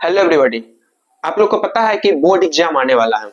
Hello everybody. आप लोग को पता है कि बोर्ड एग्जाम आने वाला है।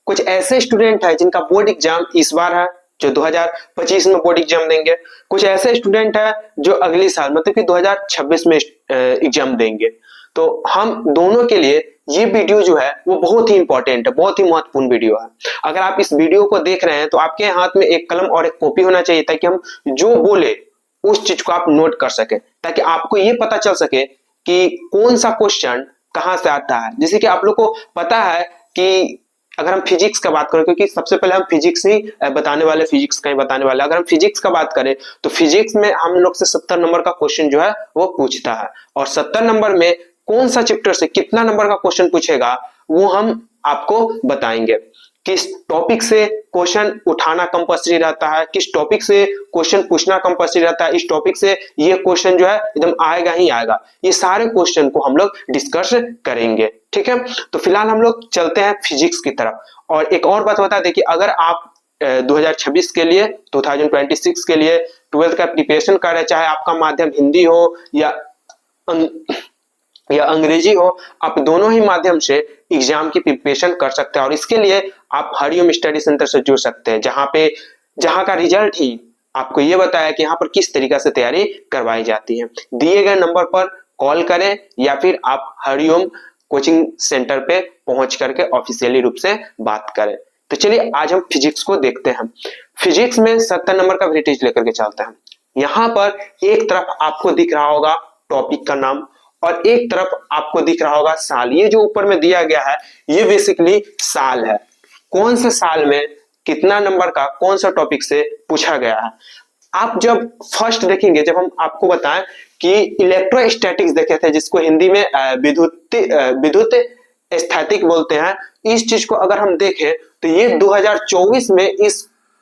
कुछ ऐसे स्टूडेंट हैं जिनका बोर्ड एग्जाम इस बार है, जो 2025 में बोर्ड एग्जाम देंगे। कुछ ऐसे स्टूडेंट हैं जो अगले साल मतलब कि 2026 में एग्जाम देंगे। तो हम दोनों के लिए ये वीडियो जो है वो बहुत ही इंपॉर्टेंट है, बहुत ही महत्वपूर्ण वीडियो है। अगर आप इस वीडियो को देख रहे हैं तो आपके हाथ में एक कलम और एक कॉपी होना चाहिए, ताकि हम जो बोले उस चीज को आप नोट कर सके, ताकि आपको ये पता चल सके कि कौन सा क्वेश्चन कहाँ से आता है। जैसे कि आप लोग को पता है कि अगर हम फिजिक्स का बात करें, क्योंकि सबसे पहले हम फिजिक्स ही बताने वाले, फिजिक्स का ही बताने वाले। अगर हम फिजिक्स का बात करें तो फिजिक्स में हम लोग से 70 नंबर का क्वेश्चन जो है वो पूछता है, और 70 नंबर में कौन सा चैप्टर से कितना नंबर का क्वेश्चन पूछेगा वो हम आपको बताएंगे। किस टॉपिक से क्वेश्चन उठाना कंपल्सरी रहता है, किस टॉपिक से क्वेश्चन पूछना कंपल्सरी रहता है, इस टॉपिक से ये क्वेश्चन जो है एकदम आएगा ही आएगा। ये सारे क्वेश्चन को हम लोग डिस्कस करेंगे, ठीक है। तो फिलहाल हम लोग चलते हैं फिजिक्स की तरफ। और एक और बात बता दें कि अगर आप 2026 के लिए, 2026 के लिए 12th का प्रिपरेशन कर रहे हैं, चाहे आपका माध्यम हिंदी हो या अंग्रेजी हो, आप दोनों ही माध्यम से एग्जाम की प्रिपरेशन कर सकते हैं। और इसके लिए आप हरिओम स्टडी सेंटर से जुड़ सकते हैं, जहां का रिजल्ट ही आपको ये बताया कि यहाँ पर किस तरीके से तैयारी करवाई जाती है। दिए गए नंबर पर कॉल करें या फिर आप हरिओम कोचिंग सेंटर पे पहुंच करके ऑफिशियली रूप से बात करें। तो चलिए आज हम फिजिक्स को देखते हैं। फिजिक्स में 70 नंबर का वेटेज लेकर के चलते हैं। यहाँ पर एक तरफ आपको दिख रहा होगा टॉपिक का नाम, और एक तरफ आपको दिख रहा होगा साल। ये जो ऊपर में दिया गया है ये बेसिकली साल है, कौन से साल में कितना नंबर का कौन सा टॉपिक से पूछा गया है। आप जब फर्स्ट देखेंगे, जब हम आपको बताएं कि इलेक्ट्रोस्टैटिक्स देखे थे, जिसको हिंदी में विद्युत स्थैतिक बोलते हैं, इस चीज को अगर हम देखें तो ये 2024 में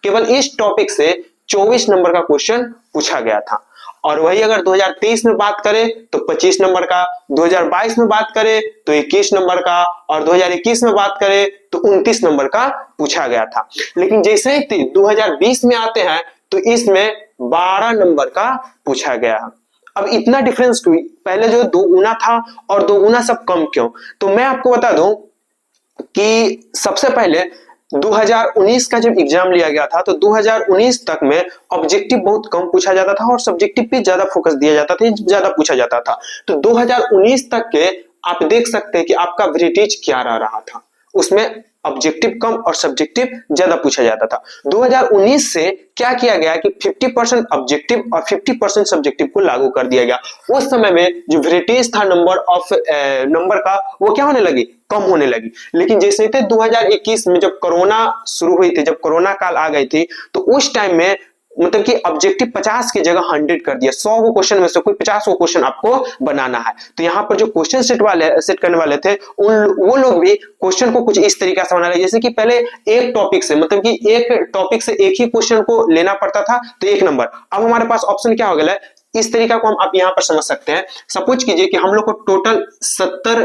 केवल इस टॉपिक से 24 नंबर का क्वेश्चन पूछा गया था। और वही अगर 2023 में बात करें तो 25 नंबर का, 2022 में बात करें तो 21 नंबर का, और 2021 में बात करें तो 29 नंबर का पूछा गया था। लेकिन जैसे ही 2020 में आते हैं तो इसमें 12 नंबर का पूछा गया है। अब इतना डिफरेंस क्यों? पहले जो 2 गुना था और 2 गुना सब कम क्यों? तो मैं आपको बता दूं कि सबसे पहले 2019 का जब एग्जाम लिया गया था तो 2019 तक में ऑब्जेक्टिव बहुत कम पूछा जाता था और सब्जेक्टिव पे ज्यादा फोकस दिया जाता था, ज्यादा पूछा जाता था। तो 2019 तक के आप देख सकते हैं कि आपका वेटेज क्या रहा था, उसमें ऑब्जेक्टिव कम और सब्जेक्टिव ज्यादा पूछा जाता था। 2019 से क्या किया गया कि 50% ऑब्जेक्टिव और 50% सब्जेक्टिव को लागू कर दिया गया। उस समय में जो वेटेज था नंबर का वो क्या होने लगी, कम होने लगी। लेकिन जैसे थे 2021 में जब कोरोना शुरू हुई थी, जब कोरोना काल आ गई थी, तो उस टाइम में मतलब कि ऑब्जेक्टिव 50 की जगह 100 कर दिया। 100 को क्वेश्चन में से कोई 50 को क्वेश्चन आपको बनाना है। तो यहाँ पर जो क्वेश्चन सेट करने वाले थे वो लोग भी क्वेश्चन को कुछ इस तरीके से बना रहे, जैसे कि पहले एक टॉपिक से मतलब कि एक टॉपिक से एक ही क्वेश्चन को लेना पड़ता था तो 1 नंबर। अब हमारे पास ऑप्शन क्या हो गया है, इस तरीका को आप यहाँ पर समझ सकते हैं। सपोज कीजिए कि हम लोग को टोटल 70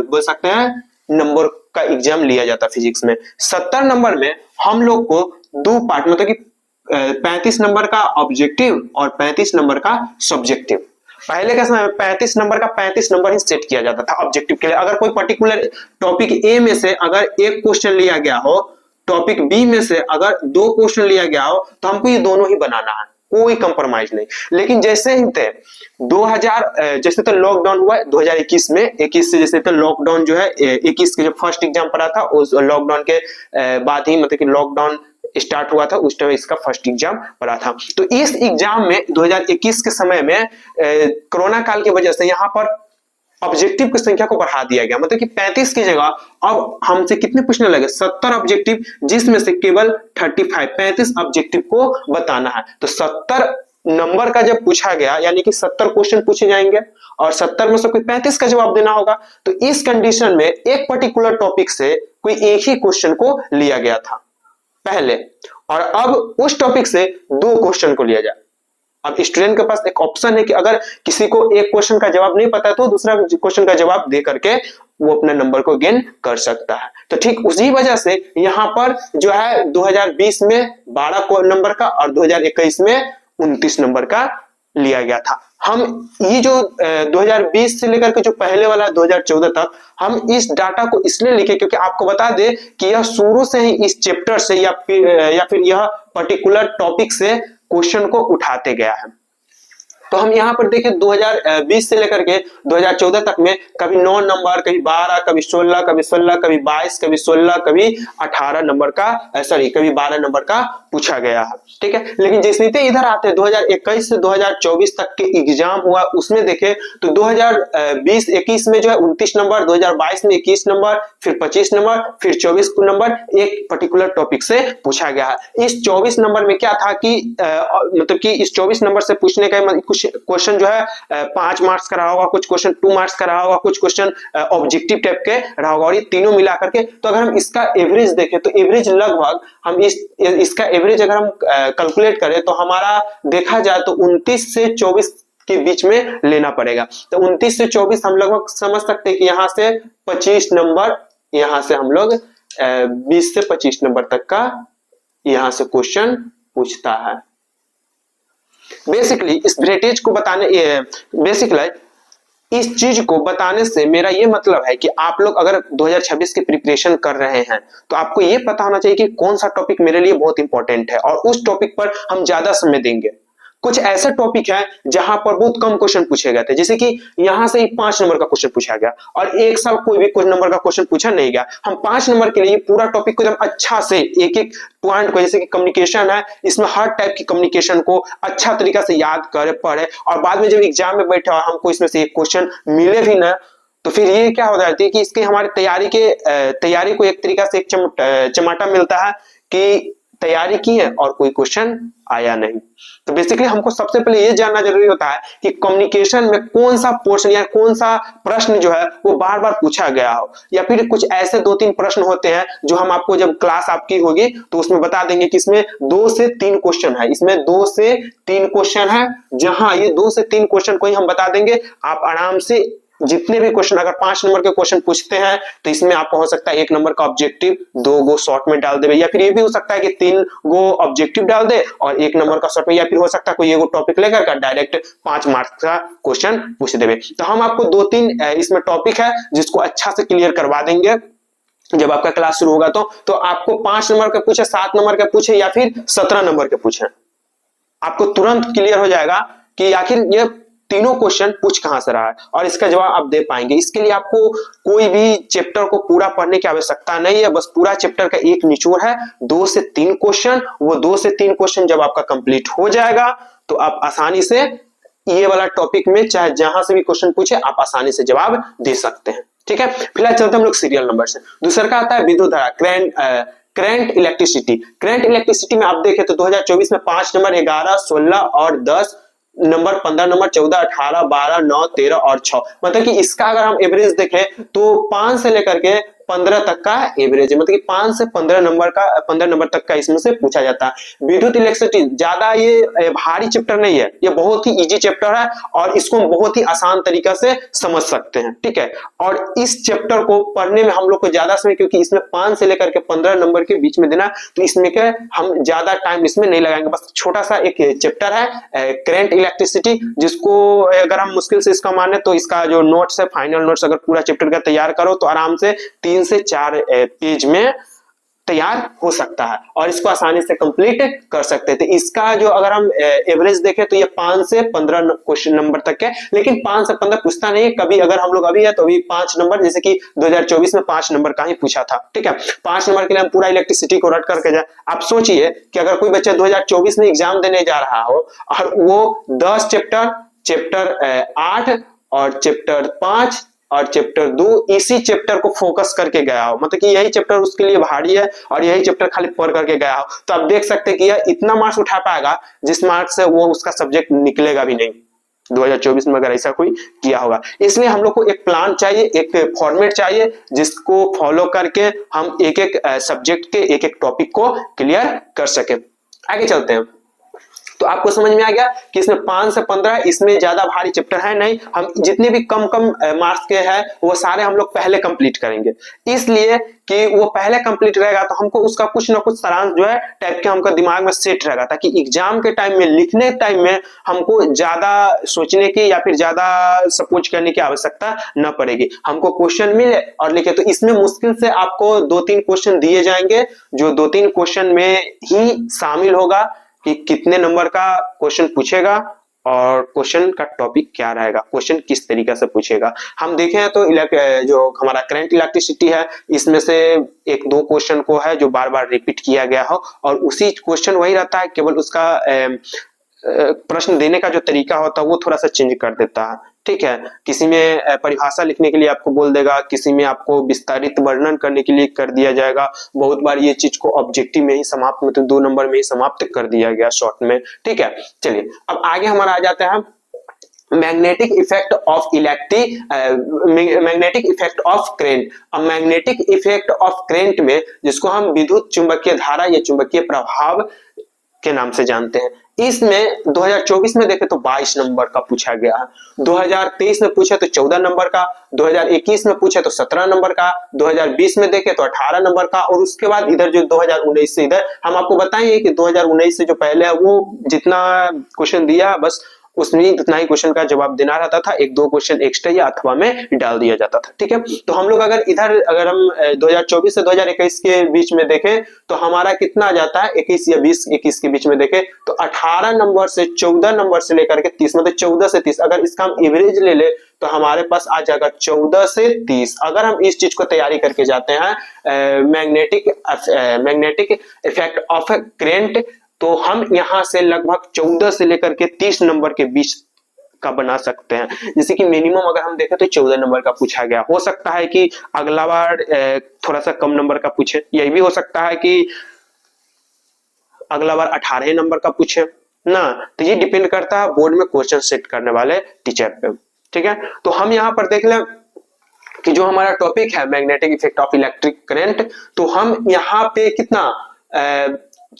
बोल सकते हैं नंबर का एग्जाम लिया जाता फिजिक्स में। 70 नंबर में हम लोग को 2 पार्ट मतलब कि 35 नंबर का ऑब्जेक्टिव और 35 नंबर का सब्जेक्टिव। पहले के समय में 35 नंबर का 35 नंबर ही सेट किया जाता था ऑब्जेक्टिव के लिए। अगर कोई पर्टिकुलर टॉपिक ए में से अगर एक क्वेश्चन लिया गया हो, टॉपिक बी में से अगर 2 क्वेश्चन लिया गया हो, तो हमको ये दोनों ही बनाना है, कोई कंप्रोमाइज नहीं। लेकिन जैसे ही थे 2000 जैसे तो लॉकडाउन हुआ 2021 में, 21 से जैसे तो लॉकडाउन जो है 21 के जो फर्स्ट एग्जाम पड़ा था उस लॉकडाउन के बाद ही मतलब कि लॉकडाउन स्टार्ट हुआ था, उस टाइम इसका फर्स्ट एग्जाम पड़ा था। तो इस एग्जाम में 2021 के समय में कोरोना काल की वजह से यहाँ पर ऑब्जेक्टिव की संख्या को बढ़ा दिया गया, मतलब कि 35 की जगह अब हमसे कितने पूछने लगे, 70 ऑब्जेक्टिव, जिसमें से केवल 35 ऑब्जेक्टिव को बताना है। तो 70 नंबर का जब पूछा गया यानी कि 70 क्वेश्चन पूछे जाएंगे और 70 में से कोई 35 का जवाब देना होगा। तो इस कंडीशन में एक पर्टिकुलर टॉपिक से कोई एक ही क्वेश्चन को लिया गया था पहले, और अब उस टॉपिक से 2 क्वेश्चन को लिया जाए। अब स्टूडेंट के पास एक ऑप्शन है कि अगर किसी को एक क्वेश्चन का जवाब नहीं पता है तो दूसरा क्वेश्चन का जवाब दे करके वो अपने नंबर को गेन कर सकता है। तो ठीक उसी वजह से यहाँ पर जो है 2020 में 12 नंबर का और 2021 में 29 नंबर का लिया गया था। हम ये जो 2020 से लेकर के जो पहले वाला 2014 तक, हम इस डाटा को इसलिए लिखे क्योंकि आपको बता दे कि यह शुरू से ही इस चैप्टर से या फिर यह पर्टिकुलर टॉपिक से क्वेश्चन को उठाते गया है। तो हम यहाँ पर देखें 2020 से लेकर के 2014 तक में कभी 9 नंबर, कभी 12, कभी 16, कभी 16, कभी 22, कभी 16, कभी 18 नंबर का, सॉरी कभी 12 नंबर का पूछा गया है। ठीक है, लेकिन जिस रीते इधर आते हैं 2021 से 2024 तक के एग्जाम हुआ, उसमें देखें तो 2020-21 में जो है 29 नंबर, 2022 में 21 नंबर, फिर 25 नंबर, फिर 24 नंबर एक पर्टिकुलर टॉपिक से पूछा गया है। इस 24 नंबर में क्या था कि मतलब कि इस 24 नंबर से पूछने का कुछ क्वेश्चन जो है 5 मार्क्स का रहा होगा, कुछ क्वेश्चन 2 मार्क्स का रहा होगा, कुछ क्वेश्चन ऑब्जेक्टिव टाइप के रहा होगा, और ये तीनों मिला करके, तो अगर हम इसका एवरेज देखें तो एवरेज लगभग हम इसका एवरेज अगर हम कैलकुलेट करें तो हमारा देखा जाए तो 29 से 24 के बीच में लेना पड़ेगा। तो 29 से 24 हम लगभग समझ सकते हैं कि यहाँ से 25 नंबर, यहाँ से हम लोग 20 से 25 नंबर तक का यहाँ से क्वेश्चन पूछता है। बेसिकली इस वेटेज को बताने, बेसिकली इस चीज को बताने से मेरा ये मतलब है कि आप लोग अगर 2026 की प्रिपरेशन कर रहे हैं तो आपको ये पता होना चाहिए कि कौन सा टॉपिक मेरे लिए बहुत इंपॉर्टेंट है और उस टॉपिक पर हम ज्यादा समय देंगे। कुछ ऐसे टॉपिक है जहां पर बहुत कम क्वेश्चन पूछे गए थे, जैसे कि यहां से ही 5 नंबर का क्वेश्चन पूछा गया और एक साल कोई भी कुछ नंबर का क्वेश्चन पूछा नहीं गया। हम 5 नंबर के लिए पूरा टॉपिक को एकदम अच्छा से एक एक पॉइंट को, जैसे कि कम्युनिकेशन है, इसमें हर टाइप की कम्युनिकेशन को अच्छा तरीका से याद करे, पढ़े, और बाद में जब एग्जाम में बैठे और हमको इसमें से एक क्वेश्चन मिले भी ना, तो फिर ये क्या हो जाती है कि इसके हमारे तैयारी को एक तरीका से एक चमाटा मिलता है कि तैयारी की है और कोई क्वेश्चन आया नहीं। तो बेसिकली हमको सबसे पहले ये जानना जरूरी होता है कि कम्युनिकेशन में कौन सा पोर्शन या कौन सा प्रश्न जो है वो बार बार पूछा गया हो, या फिर कुछ ऐसे 2-3 प्रश्न होते हैं जो हम आपको जब क्लास आपकी होगी तो उसमें बता देंगे कि इसमें 2 से 3 क्वेश्चन है, इसमें 2 से 3 क्वेश्चन है, जहां ये 2 से 3 क्वेश्चन को ही हम बता देंगे। आप आराम से जितने भी क्वेश्चन, अगर 5 नंबर के क्वेश्चन पूछते हैं तो इसमें आपको हो सकता है 1 नंबर का ऑब्जेक्टिव 2 गो शॉर्ट में डाल दे, या फिर ये भी हो सकता है कि 3 गो ऑब्जेक्टिव डाल दे और 1 नंबर का शॉर्ट में, या फिर हो सकता है कोई एगो टॉपिक लेकर का डायरेक्ट 5 मार्क्स का क्वेश्चन पूछ देवे। तो हम आपको 2-3 इसमें टॉपिक है जिसको अच्छा से क्लियर करवा देंगे जब आपका क्लास शुरू होगा। तो आपको 5 नंबर के पूछे, 7 नंबर के पूछे या फिर 17 नंबर के पूछे, आपको तुरंत क्लियर हो जाएगा कि आखिर ये तीनों क्वेश्चन पूछ कहां से रहा है और इसका जवाब आप दे पाएंगे। इसके लिए आपको कोई भी चैप्टर को पूरा पढ़ने की आवश्यकता नहीं है, बस पूरा चैप्टर का एक निचोड़ है, 2 से 3 क्वेश्चन। वो 2 से 3 क्वेश्चन जब आपका कंप्लीट हो जाएगा तो आप आसानी से ये वाला टॉपिक में चाहे जहां से भी क्वेश्चन पूछे आप आसानी से जवाब दे सकते हैं। ठीक है, फिलहाल चलते हम लोग सीरियल नंबर से। दूसरा का आता है विद्युत धारा, करंट इलेक्ट्रिसिटी। करंट इलेक्ट्रिसिटी में आप देखें तो 2024 में 5 नंबर, 11, 16 और 10 नंबर, 15 नंबर, 14, 18, 12, 9, 13 और 6, मतलब कि इसका अगर हम एवरेज देखें तो 5 से लेकर के 15 तक का एवरेज है, मतलब कि 5 से 15 नंबर तक का इसमें से पूछा जाता है। विद्युत इलेक्ट्रिसिटी ज्यादा ये भारी चैप्टर नहीं है, ये बहुत ही इजी चैप्टर है और इसको हम बहुत ही आसान तरीका से समझ सकते हैं। ठीक है, और इस चैप्टर को पढ़ने में हम लोग को ज्यादा समय, क्योंकि इसमें 5 से लेकर के 15 नंबर के बीच में देना, तो इसमें क्या हम ज्यादा टाइम इसमें नहीं लगाएंगे। बस छोटा सा एक चैप्टर है करंट इलेक्ट्रिसिटी, जिसको अगर हम मुश्किल से इसका माने तो इसका जो नोट्स है, फाइनल नोट्स अगर पूरा चैप्टर का तैयार करो तो आराम से 3 से 4 पेज में तैयार हो सकता है और इसको आसानी से कंप्लीट कर सकते हैं। तो इसका जो अगर हम एवरेज देखें तो ये 5 से 15 क्वेश्चन नंबर तक है, लेकिन 5 से 15 पूछता नहीं है। कभी अगर हम लोग अभी है तो अभी 5 नंबर, जैसे कि 2024 में 5 नंबर का ही पूछा था। ठीक है, 5 नंबर के लिए हम पूरा इलेक्ट्रिसिटी को रट करके जाए। आप सोचिए कि अगर कोई बच्चा 2024 में एग्जाम देने जा रहा हो और वो 10 चैप्टर 8 और चैप्टर 5 और चैप्टर 2 इसी चैप्टर को फोकस करके गया हो, मतलब कि यही चैप्टर उसके लिए भारी है और यही चैप्टर खाली पढ़ करके गया हो, तो आप देख सकते हैं कि यह इतना मार्क्स उठा पाएगा जिस मार्क्स से वो उसका सब्जेक्ट निकलेगा भी नहीं 2024 में अगर ऐसा कोई किया होगा। इसलिए हम लोग को एक प्लान चाहिए, एक फॉर्मेट चाहिए जिसको फॉलो करके हम एक एक सब्जेक्ट के एक एक टॉपिक को क्लियर कर सके। आगे चलते हैं। तो तो आपको समझ में आ गया कि इसमें 5 से 15 इसमें ज्यादा भारी चैप्टर है नहीं, हम जितने भी कम कम मार्क्स के हैं वो सारे हम लोग पहले कंप्लीट करेंगे, इसलिए कि वो पहले कंप्लीट रहेगा तो हमको उसका कुछ ना कुछ सारांश जो है टाइप के हमको दिमाग में सेट रहेगा, ताकि एग्जाम के टाइम में लिखने टाइम में हमको ज्यादा सोचने की या फिर ज्यादा सपोज करने की आवश्यकता न पड़ेगी, हमको क्वेश्चन मिले और लिखे। तो इसमें मुश्किल से आपको 2-3 क्वेश्चन दिए जाएंगे, जो 2-3 क्वेश्चन में ही शामिल होगा कि कितने नंबर का क्वेश्चन पूछेगा और क्वेश्चन का टॉपिक क्या रहेगा, क्वेश्चन किस तरीके से पूछेगा। हम देखें तो जो हमारा करंट इलेक्ट्रिसिटी है इसमें से 1-2 क्वेश्चन को है जो बार बार रिपीट किया गया हो और उसी क्वेश्चन वही रहता है, केवल उसका प्रश्न देने का जो तरीका होता है वो थोड़ा सा चेंज कर देता है, ठीक है। किसी में परिभाषा लिखने के लिए आपको बोल देगा, किसी में आपको विस्तारित वर्णन करने के लिए कर दिया जाएगा, बहुत बार ये चीज को ऑब्जेक्टिव में ही समाप्त, मतलब 2 नंबर में ही समाप्त कर दिया गया शॉर्ट में, ठीक है। चलिए अब आगे हमारा आ जाता है magnetic effect of magnetic effect of current. अब मैग्नेटिक इफेक्ट ऑफ करेंट में जिसको हम विद्युत चुंबकीय धारा या चुंबकीय प्रभाव के नाम से जानते हैं, इसमें 2024 में देखे तो 22 नंबर का पूछा गया है, 2023 में पूछे तो 14 नंबर का, 2021 में पूछे तो 17 नंबर का, 2020 में देखे तो 18 नंबर का, और उसके बाद इधर जो 2019 से इधर हम आपको बताएंगे कि 2019 से जो पहले है वो जितना क्वेश्चन दिया बस उसमें उतना ही क्वेश्चन का जवाब देना रहता था, 1-2 क्वेश्चन एक्स्ट्रा या अथवा में डाल दिया जाता था, ठीक है। तो हम लोग अगर हम 2024 से 2021 के बीच में देखें तो हमारा कितना आ जाता है, 21 या 20-21 के बीच में देखें तो 18 नंबर से 14 नंबर से लेकर के 30, मतलब 14 से 30, अगर इसका हम एवरेज ले ले तो हमारे पास आ जाएगा 14 से 30। अगर हम इस चीज को तैयारी करके जाते हैं मैग्नेटिक इफेक्ट ऑफ करेंट, तो हम यहां से लगभग 14 से लेकर के 30 नंबर के बीच का बना सकते हैं। जैसे कि मिनिमम अगर हम देखें तो 14 नंबर का पूछा गया, हो सकता है कि अगला बार थोड़ा सा कम नंबर का पूछे, यही भी हो सकता है कि अगला बार 18 नंबर का पूछे ना, तो ये डिपेंड करता है बोर्ड में क्वेश्चन सेट करने वाले टीचर पे, ठीक है। तो हम यहाँ पर देख लें कि जो हमारा टॉपिक है magnetic effect of electric current, तो हम यहाँ पे कितना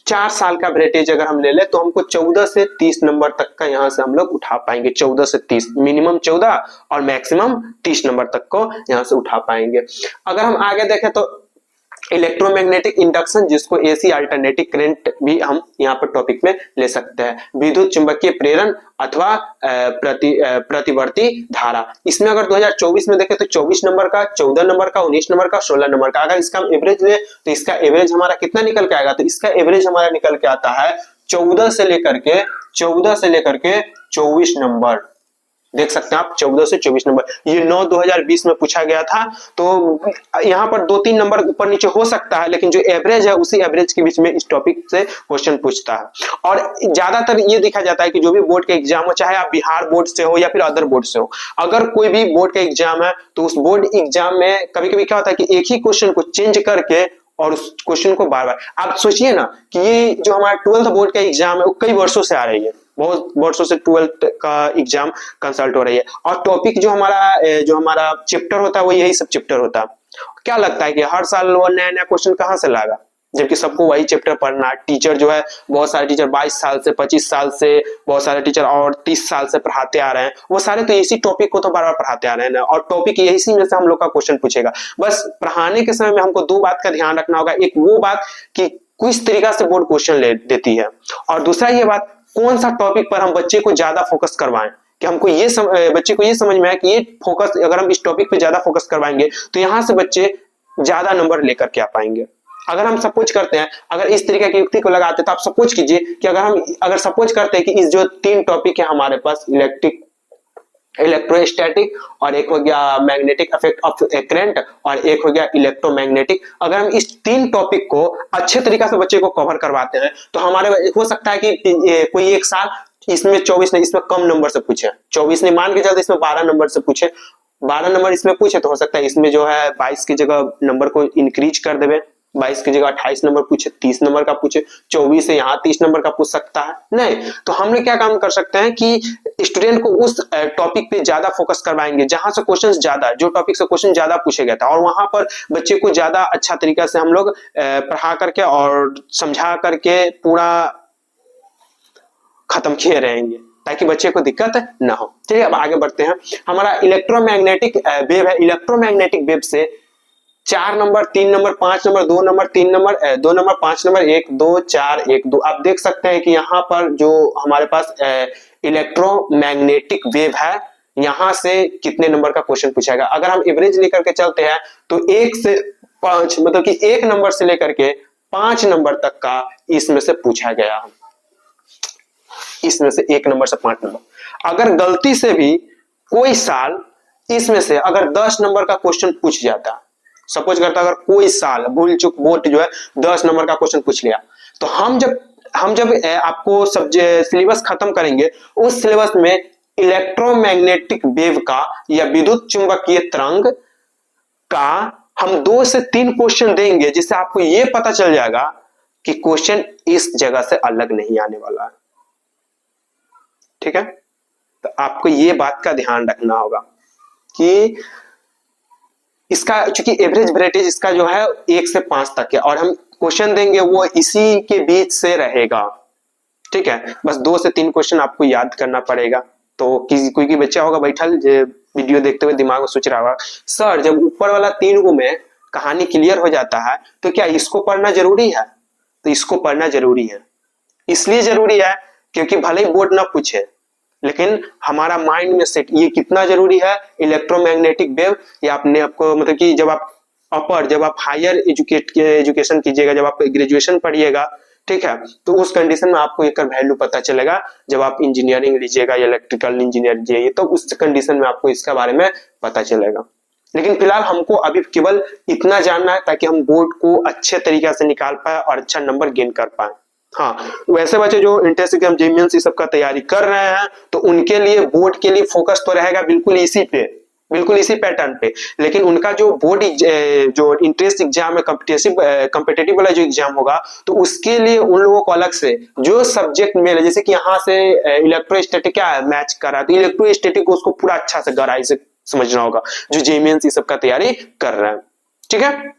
4 साल का वेटेज अगर हम ले ले तो हमको 14 से 30 नंबर तक का यहाँ से हम लोग उठा पाएंगे, 14 से 30, मिनिमम 14 और मैक्सिमम 30 नंबर तक को यहाँ से उठा पाएंगे। अगर हम आगे देखें तो इलेक्ट्रोमैग्नेटिक इंडक्शन, जिसको एसी अल्टरनेटिव करंट भी हम यहाँ पर टॉपिक में ले सकते हैं, विद्युत चुंबकीय प्रेरण अथवा प्रतिवर्ती धारा। इसमें अगर 2024 में देखें तो 24 नंबर का, 14 नंबर का, 19 नंबर का, 16 नंबर का। अगर इसका हम एवरेज ले तो इसका एवरेज हमारा कितना निकल के आएगा, तो इसका एवरेज हमारा निकल के आता है 14 से लेकर के 24 नंबर, देख सकते हैं आप 14 से 24 नंबर। ये 9/2020 में पूछा गया था, तो यहाँ पर 2-3 नंबर ऊपर नीचे हो सकता है, लेकिन जो एवरेज है उसी एवरेज के बीच में इस टॉपिक से क्वेश्चन पूछता है। और ज्यादातर ये देखा जाता है कि जो भी बोर्ड का एग्जाम हो, चाहे आप बिहार बोर्ड से हो या फिर अदर बोर्ड से हो, अगर कोई भी बोर्ड का एग्जाम है तो उस बोर्ड एग्जाम में कभी कभी क्या होता है कि एक ही क्वेश्चन को चेंज करके और उस क्वेश्चन को बार बार, आप सोचिए ना कि ये जो हमारा 12th बोर्ड का एग्जाम है वो कई वर्षों से आ रही है, बहुत वर्षों से 12th का एग्जाम कंसल्ट हो रही है, और टॉपिक जो हमारा चैप्टर होता है वो यही सब चैप्टर होता है। क्या लगता है कि हर साल वो नया नया क्वेश्चन कहाँ से लाएगा, जबकि सबको वही चैप्टर पढ़ना। टीचर जो है, बहुत सारे टीचर 22 साल से, 25 साल से, बहुत सारे टीचर और 30 साल से पढ़ाते आ रहे हैं, वो सारे तो इसी टॉपिक को तो बार बार पढ़ाते आ रहे हैं ना, और टॉपिक इसी में से हम लोग का क्वेश्चन पूछेगा। बस पढ़ाने के समय में हमको 2 बात का ध्यान रखना होगा, एक वो बात कि किस तरीका से बोर्ड क्वेश्चन देती है, और दूसरा ये बात कौन सा टॉपिक पर हम बच्चे को ज्यादा फोकस करवाएं, कि हमको बच्चे को ये समझ में आए कि ये फोकस, अगर हम इस टॉपिक पे ज्यादा फोकस करवाएंगे तो यहाँ से बच्चे ज्यादा नंबर लेकर के आ पाएंगे। अगर हम सपोज करते हैं, अगर इस तरीके की युक्ति को लगाते हैं तो आप सपोज कीजिए कि अगर सपोज करते हैं कि इस जो 3 टॉपिक है हमारे पास, इलेक्ट्रोस्टैटिक, और एक हो गया मैग्नेटिक इफेक्ट ऑफ करंट, और एक हो गया इलेक्ट्रोमैग्नेटिक, अगर हम इस 3 टॉपिक को अच्छे तरीके से बच्चे को कवर करवाते हैं तो हमारे हो सकता है कि कोई एक साल इसमें 24 नहीं, इसमें कम नंबर से पूछे, 24 नहीं, मान के चलते इसमें 12 नंबर से पूछे, 12 नंबर इसमें पूछे तो हो सकता है इसमें जो है 22 की जगह नंबर को इंक्रीज कर देवे, 22 की जगह 28 नंबर पूछे, 30 नंबर का पूछे, 24 से यहाँ 30 नंबर का पूछ सकता है। नहीं, तो हम लोग क्या काम कर सकते हैं कि स्टूडेंट को उस टॉपिक पे ज्यादा फोकस करवाएंगे जहां से क्वेश्चन ज्यादा, जो टॉपिक से क्वेश्चन ज्यादा पूछे गया था, और वहां पर बच्चे को ज्यादा अच्छा तरीका से हम लोग पढ़ा करके और समझा करके पूरा खत्म किए रहेंगे ताकि बच्चे को दिक्कत ना हो। चलिए अब आगे बढ़ते हैं। हमारा इलेक्ट्रोमैग्नेटिक वेव है। इलेक्ट्रोमैग्नेटिक वेव से 4 number, 3 number, 5 number, 2 number, 3 number, 2 number, 5 number, 1 2 4 1 2 आप देख सकते हैं कि यहाँ पर जो हमारे पास इलेक्ट्रोमैग्नेटिक वेव है, यहाँ से कितने नंबर का क्वेश्चन पूछेगा। अगर हम एवरेज लेकर के चलते हैं तो 1 से 5 मतलब कि 1 नंबर से लेकर के 5 नंबर तक का इसमें से पूछा गया है। इसमें से 1 नंबर से 5 नंबर। अगर गलती से भी कोई साल इसमें से अगर 10 नंबर का क्वेश्चन पूछ जाता, सपोज करता अगर कोई साल भूल चुक बोर्ड जो है 10 नंबर का क्वेश्चन पूछ लिया, तो हम जब आपको सिलेबस खत्म करेंगे, उस सिलेबस में इलेक्ट्रोमैग्नेटिक वेव का या विद्युत चुंबकीय तरंग का हम 2 से 3 क्वेश्चन देंगे, जिससे आपको यह पता चल जाएगा कि क्वेश्चन इस जगह से अलग नहीं आने वाला है। ठीक है, तो आपको ये बात का ध्यान रखना होगा कि इसका चूंकि एवरेज वेटेज इसका जो है 1 से 5 तक है और हम क्वेश्चन देंगे वो इसी के बीच से रहेगा। ठीक है, बस 2 से 3 क्वेश्चन आपको याद करना पड़ेगा। तो कोई बच्चा होगा बैठल वीडियो देखते हुए दिमाग में सोच रहा होगा, सर जब ऊपर वाला 3 को में कहानी क्लियर हो जाता है तो क्या इसको पढ़ना जरूरी है? तो इसको पढ़ना जरूरी है, इसलिए जरूरी है क्योंकि भले ही बोर्ड ना पूछे, लेकिन हमारा माइंड में सेट ये कितना जरूरी है। इलेक्ट्रोमैग्नेटिक वेव ये आपने आपको मतलब कि जब आप हायर एजुकेशन कीजिएगा, जब आप ग्रेजुएशन पढ़िएगा, ठीक है, तो उस कंडीशन में आपको एक वैल्यू पता चलेगा। जब आप इंजीनियरिंग लीजिएगा या इलेक्ट्रिकल इंजीनियर लीजिए तो उस कंडीशन में आपको इसके बारे में पता चलेगा। लेकिन फिलहाल हमको अभी केवल इतना जानना है ताकि हम बोर्ड को अच्छे तरीके से निकाल पाए और अच्छा नंबर गेन कर पाए। हाँ, वैसे बच्चे जो इंट्रेंस एग्जाम जेईई सब का तैयारी कर रहे हैं तो उनके लिए बोर्ड के लिए फोकस तो रहेगा बिल्कुल इसी पैटर्न पे, लेकिन उनका जो बोर्ड जो इंट्रेंस एग्जाम है कॉम्पिटिटिव वाला जो एग्जाम होगा, तो उसके लिए उन लोगों को अलग से जो सब्जेक्ट मेल है, जैसे कि यहाँ से इलेक्ट्रोस्टैटिक क्या है मैच कर रहा है, तो इलेक्ट्रोस्टैटिक को उसको पूरा अच्छा से गहराई से समझना होगा जो जेईई सब का तैयारी कर रहे हैं। ठीक है,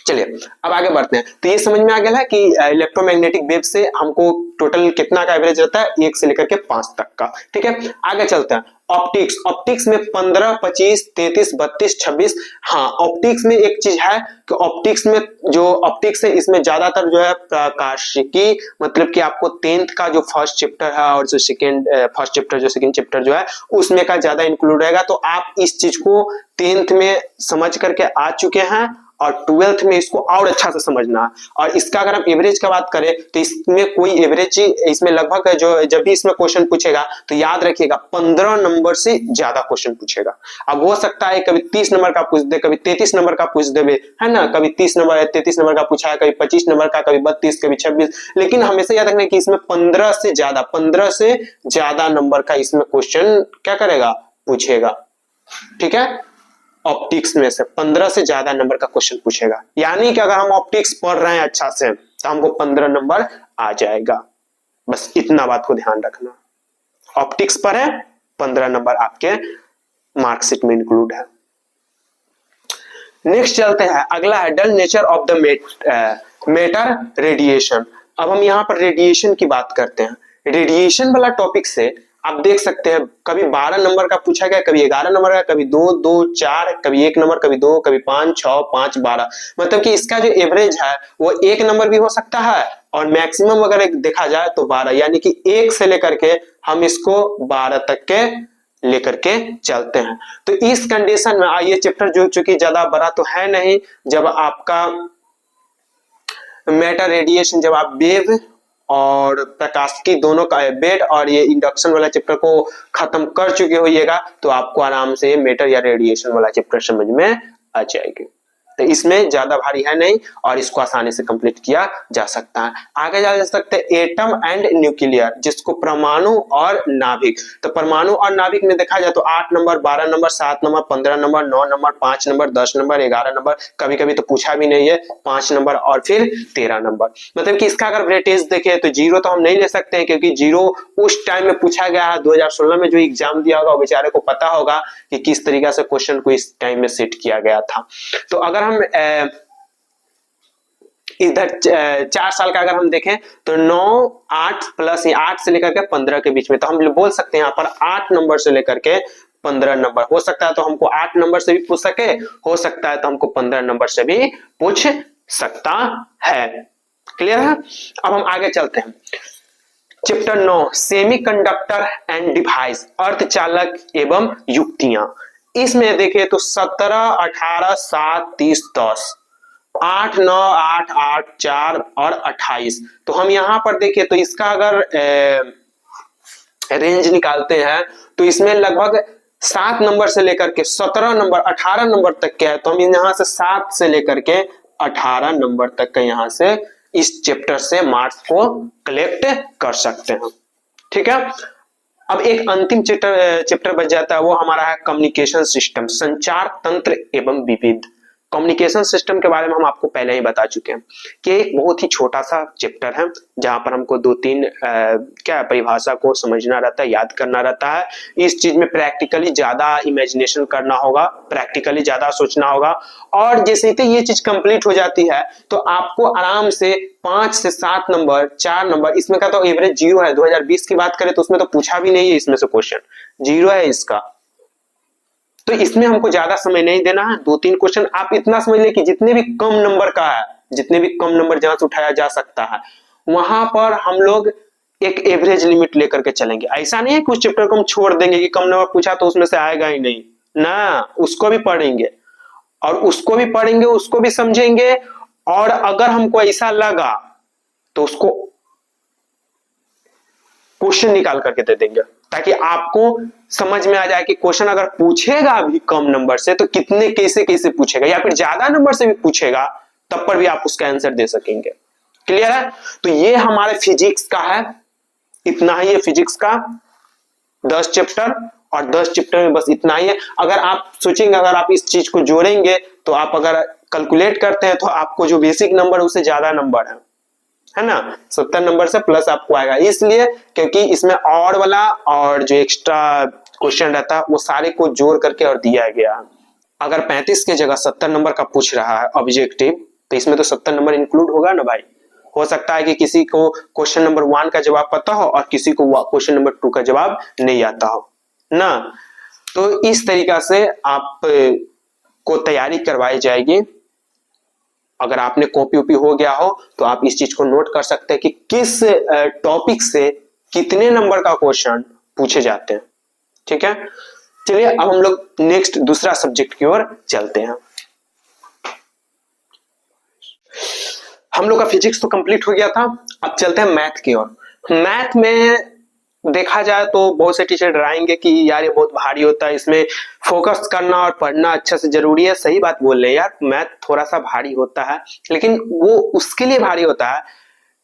चलिए अब आगे बढ़ते हैं। तो ये समझ में आ गया है कि इलेक्ट्रोमैग्नेटिक वेव से हमको टोटल कितना का एवरेज रहता है, 1 से लेकर के 5 तक का। ठीक है, आगे चलते हैं। ऑप्टिक्स में 15, 25, 33, 32, 26। हाँ, ऑप्टिक्स में एक चीज है कि ऑप्टिक्स में जो ऑप्टिक्स है इसमें ज्यादातर जो है प्रकाशिकी मतलब कि आपको 10th का जो फर्स्ट चैप्टर है और जो सेकंड चैप्टर जो है उसमें का ज्यादा इंक्लूड रहेगा। तो आप इस चीज को 10th में समझ करके आ चुके हैं और 12th में इसको और अच्छा से समझना है। और इसका अगर हम एवरेज का बात करें तो इसमें कोई एवरेज इसमें लगभग जो जब भी इसमें क्वेश्चन पूछेगा तो याद रखिएगा 15 नंबर से ज्यादा क्वेश्चन पूछेगा। अब हो सकता है कभी 30 नंबर का पूछ दे, कभी 33 नंबर का पूछ देवे, है ना, कभी 30 नंबर 33 नंबर का पूछा है, कभी 25 नंबर का, कभी 32, कभी 26, लेकिन हमेशा याद रखना कि इसमें 15 से ज्यादा नंबर का इसमें क्वेश्चन क्या करेगा, पूछेगा। ठीक है, ऑप्टिक्स में से 15 से ज्यादा नंबर का क्वेश्चन पूछेगा, यानी कि अगर हम ऑप्टिक्स पढ़ रहे हैं अच्छा से तो हमको 15 नंबर आ जाएगा। बस इतना बात को ध्यान रखना, ऑप्टिक्स पर है 15 नंबर आपके मार्कशीट में इंक्लूड है। नेक्स्ट चलते हैं, अगला है dual nature of the matter radiation. अब हम यहाँ पर रेडिएशन की बात करते हैं। रेडिएशन वाला टॉपिक से आप देख सकते हैं कभी 12 नंबर का पूछा गया, कभी 11 नंबर का, कभी 2 2 4, कभी 1 नंबर, कभी 2, कभी 5 6 5 12। मतलब कि इसका जो एवरेज है वो 1 नंबर भी हो सकता है और मैक्सिमम अगर देखा जाए तो 12, यानी कि 1 से लेकर के हम इसको 12 तक के लेकर के चलते हैं। तो इस कंडीशन में ये चैप्टर जो चूंकि ज्यादा बड़ा तो है नहीं, जब आपका मैटर रेडिएशन जब आप वेव और प्रकाशिकी दोनों का बेट और ये इंडक्शन वाला चैप्टर को खत्म कर चुके होइएगा तो आपको आराम से मैटर या रेडिएशन वाला चैप्टर समझ में आ जाएगी। तो इसमें ज्यादा भारी है नहीं और इसको आसानी से कंप्लीट किया जा सकता है। आगे जा सकते हैं एटम एंड न्यूक्लियर, जिसको परमाणु और नाभिक। तो परमाणु और नाभिक में देखा जाए तो 8 number, 12 number, 7 number, 15 number, 9 number, 5 number, 10 number, 11 number, कभी कभी तो पूछा भी नहीं है 5 नंबर और फिर 13 नंबर। मतलब कि इसका अगर वेटेज देखें तो 0 तो हम नहीं ले सकते हैं क्योंकि 0 उस टाइम में पूछा गया है। 2016 में जो एग्जाम दिया होगा वो बेचारे को पता होगा कि किस तरीके से क्वेश्चन को इस टाइम में सेट किया गया था। तो अगर हम इधर 4 साल का अगर हम देखें तो 9 8 प्लस 8 से लेकर के 15 के बीच में, तो हम बोल सकते हैं यहाँ पर 8 नंबर से लेकर के 15 नंबर हो सकता है, तो हमको 8 नंबर से भी पूछ सके, हो सकता है तो हमको 15 नंबर से भी पूछ सकता है। क्लियर है? अब हम आगे चलते हैं। चैप्टर 9 सेमीकंडक्टर एंड डिवाइस, अर्धचालक एवं युक्तियां। इसमें देखें तो 17 18 7 30 10 8 9 8 8 4 और 28, तो हम यहां पर देखें तो इसका अगर रेंज निकालते हैं तो इसमें लगभग 7 नंबर से लेकर के 17 नंबर 18 नंबर तक के है, तो हम यहां से 7 से लेकर के 18 नंबर तक का यहां से इस चैप्टर से मार्क्स को कलेक्ट कर सकते हैं। ठीक है, अब एक अंतिम चैप्टर बच जाता है, वो हमारा है कम्युनिकेशन सिस्टम, संचार तंत्र एवं विविध। कम्युनिकेशन सिस्टम के बारे में हम आपको पहले ही बता चुके हैं कि एक बहुत ही छोटा सा चैप्टर है जहां पर हमको 2-3 क्या परिभाषा को समझना रहता है, याद करना रहता है। इस चीज में प्रैक्टिकली ज्यादा इमेजिनेशन करना होगा, प्रैक्टिकली ज्यादा सोचना होगा, और जैसे ही ये चीज कंप्लीट हो जाती है तो आपको आराम से 5 से 7 नंबर 4 नंबर, इसमें का तो एवरेज 0 है। 2020 की बात करें तो उसमें तो पूछा भी नहीं है, इसमें से क्वेश्चन 0 है इसका, तो इसमें हमको ज्यादा समय नहीं देना है। 2-3 क्वेश्चन आप इतना समझ ले कि जितने भी कम नंबर का है, जितने भी कम नंबर जहां से उठाया जा सकता है वहां पर हम लोग एक एवरेज लिमिट लेकर के चलेंगे। ऐसा नहीं है कि उस चैप्टर को हम छोड़ देंगे कि कम नंबर पूछा तो उसमें से आएगा ही नहीं ना, उसको भी पढ़ेंगे और उसको भी पढ़ेंगे, उसको भी समझेंगे, और अगर हमको ऐसा लगा तो उसको क्वेश्चन निकाल करके दे देंगे ताकि आपको समझ में आ जाए कि क्वेश्चन अगर पूछेगा भी कम नंबर से तो कितने कैसे कैसे पूछेगा, या फिर ज्यादा नंबर से भी पूछेगा तब पर भी आप उसका आंसर दे सकेंगे। क्लियर है? तो ये हमारे फिजिक्स का है, इतना ही है फिजिक्स का 10 चैप्टर, और 10 चैप्टर में बस इतना ही है। अगर आप सोचेंगे, अगर आप इस चीज को जोड़ेंगे तो आप अगर कैलकुलेट करते हैं तो आपको जो बेसिक नंबर उससे ज्यादा नंबर है ना, 70 नंबर से प्लस आपको आएगा, इसलिए क्योंकि इसमें और वाला और जो एक्स्ट्रा क्वेश्चन रहता है वो सारे को जोड़ करके और दिया गया। अगर 35 के जगह 70 नंबर का पूछ रहा है ऑब्जेक्टिव, तो इसमें तो 70 नंबर इंक्लूड होगा ना भाई। हो सकता है कि किसी को क्वेश्चन नंबर 1 का जवाब पता हो और किसी को क्वेश्चन नंबर 2 का जवाब नहीं आता हो ना, तो इस तरीका से आप को तैयारी करवाई जाएगी। अगर आपने कॉपी ओपी हो गया हो तो आप इस चीज को नोट कर सकते हैं कि किस टॉपिक से कितने नंबर का क्वेश्चन पूछे जाते हैं। ठीक है, चलिए अब हम लोग नेक्स्ट दूसरा सब्जेक्ट की ओर चलते हैं। हम लोग का फिजिक्स तो कंप्लीट हो गया था, अब चलते हैं मैथ की ओर। मैथ में देखा जाए तो बहुत से टीचर डराएंगे कि यार ये बहुत भारी होता है, इसमें फोकस करना और पढ़ना अच्छा से जरूरी है। सही बात बोल रहे हैं यार, मैथ थोड़ा सा भारी होता है, लेकिन वो उसके लिए भारी होता है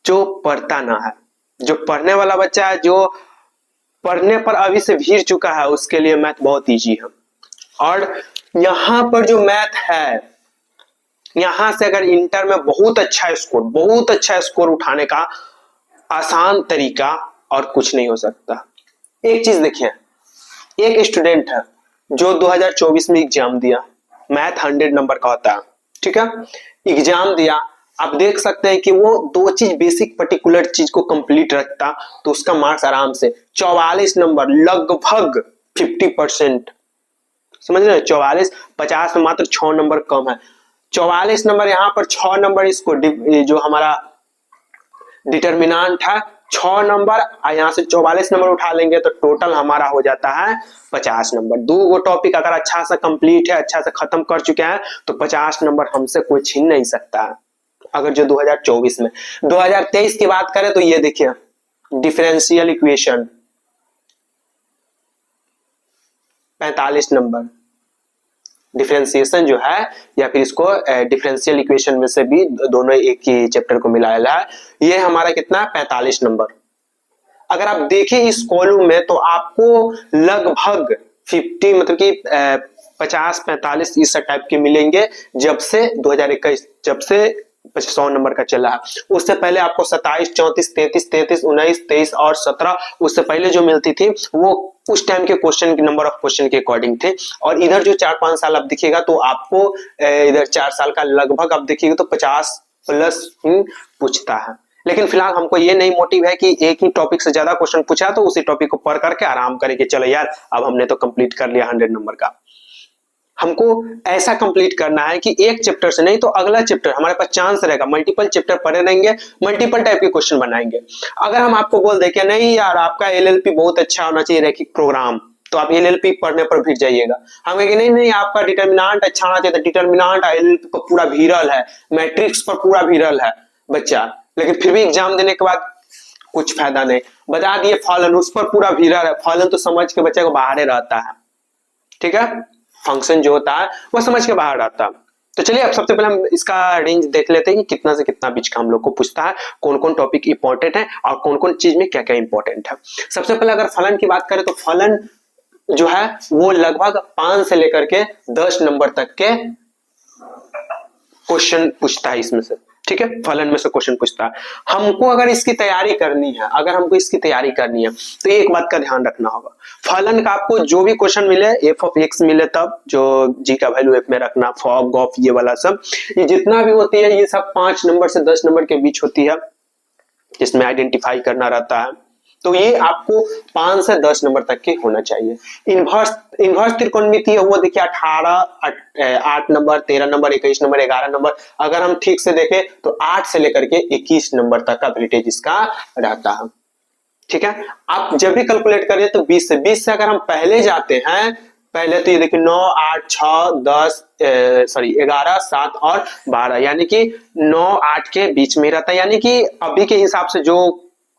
जो पढ़ता ना है। जो पढ़ने वाला बच्चा है, जो पढ़ने पर अभी से भीड़ चुका है, उसके लिए मैथ बहुत ईजी है। और यहाँ पर जो मैथ है, यहाँ से अगर इंटर में बहुत अच्छा स्कोर उठाने का आसान तरीका और कुछ नहीं हो सकता। एक चीज देखिए, एक स्टूडेंट है जो 2024 में एग्जाम दिया, मैथ 100 नंबर का होता है, ठीक है, एग्जाम दिया, आप देख सकते हैं कि वो 2 चीज बेसिक पर्टिकुलर चीज को कंप्लीट रखता तो उसका मार्क्स आराम से 44 नंबर, लगभग 50%, समझ रहे हैं? 44, 50 में मात्र 6 नंबर कम है। 44 नंबर, यहाँ पर 6 नंबर इसको जो हमारा डिटर्मिनेंट है 6 नंबर, यहाँ से 44 नंबर उठा लेंगे तो टोटल हमारा हो जाता है 50 नंबर। 2 टॉपिक अगर अच्छा से कंप्लीट है, अच्छा से खत्म कर चुके हैं तो 50 नंबर हमसे कोई छीन नहीं सकता है। अगर जो 2024 में, 2023 की बात करें तो ये देखिए डिफरेंशियल इक्वेशन 45 नंबर, डिफरेंशिएशन जो है, या फिर इसको डिफरेंशियल इक्वेशन में से भी दोनों एक ही चैप्टर को मिलाया है, ये हमारा कितना 45 नंबर। अगर आप देखें इस कॉलम में तो आपको लगभग 50 मतलब कि 50-45 इस टाइप के मिलेंगे जब से 2021, जब से 100 नंबर का चला है। उससे पहले आपको 27, 34, 33, 33, 19, 23 और 17 उससे पहले जो मिलती थी वो उस टाइम के क्वेश्चन के नंबर ऑफ क्वेश्चन के अकॉर्डिंग थे। और इधर जो 4-5 साल आप दिखेगा तो आपको इधर 4 साल का लगभग आप देखिएगा तो 50 प्लस ही पूछता है। लेकिन फिलहाल हमको ये नहीं मोटिव है कि एक ही टॉपिक से ज्यादा क्वेश्चन पूछा तो उसी टॉपिक को पढ़ करके आराम करेंगे, चलो यार अब हमने तो कंप्लीट कर लिया 100 नंबर का। हमको ऐसा कंप्लीट करना है कि एक चैप्टर से नहीं तो अगला चैप्टर हमारे पास चांस रहेगा, मल्टीपल चैप्टर पढ़े रहेंगे, मल्टीपल टाइप के क्वेश्चन बनाएंगे। अगर हम आपको बोल दें कि नहीं यार आपका एलएलपी बहुत अच्छा होना चाहिए रैखिक प्रोग्राम, तो आप एलएलपी पढ़ने पर भिड़ जाइएगा। हम कहेंगे नहीं नहीं आपका डिटर्मिनेंट अच्छा होना चाहिए, तो डिटर्मिनेंट एलएलपी पर पूरा भिड़ल है, मैट्रिक्स पर पूरा भिड़ल है बच्चा, लेकिन फिर भी एग्जाम देने के बाद कुछ फायदा नहीं। बता दिए फॉलन उस पर पूरा भिड़ल है, फॉलन तो समझ के बच्चे को बाहर ही रहता है, ठीक है, फंक्शन जो होता है वो समझ के बाहर आता है। तो चलिए अब सबसे पहले हम इसका रेंज देख लेते हैं कि कितना से कितना बीच का हम लोग को पूछता है, कौन कौन टॉपिक इंपॉर्टेंट है और कौन कौन चीज में क्या क्या इंपॉर्टेंट है। सबसे पहले अगर फलन की बात करें तो फलन जो है वो लगभग 5 से लेकर के 10 नंबर तक के क्वेश्चन पूछता है इसमें से, ठीक है, फलन में से क्वेश्चन पूछता है। हमको अगर इसकी तैयारी करनी है, अगर हमको इसकी तैयारी करनी है तो एक बात का ध्यान रखना होगा, फलन का आपको जो भी क्वेश्चन मिले, एफ ऑफ एक्स मिले तब जो जी का वैल्यू एफ में रखना, फॉग गॉफ ये वाला सब, ये जितना भी होती है ये सब 5 नंबर से 10 नंबर के बीच होती है, जिसमें आइडेंटिफाई करना रहता है। तो ये आपको 5 से 10 नंबर तक के होना चाहिए। इन्वर्स त्रिकोणमिति है वो देखिए 18, 8 नंबर, 13 नंबर, 21 नंबर, 11 नंबर, अगर हम ठीक से देखें तो 8 से लेकर के 21 नंबर तक का वेटेज इसका रहता है, ठीक है। आप जब भी कैलकुलेट करिए तो 20 से अगर हम पहले जाते हैं, पहले तो ये देखिए 9, 8, 6, 10 11, 7 और 12, यानी कि 9, 8 के बीच में रहता है, यानी कि अभी के हिसाब से जो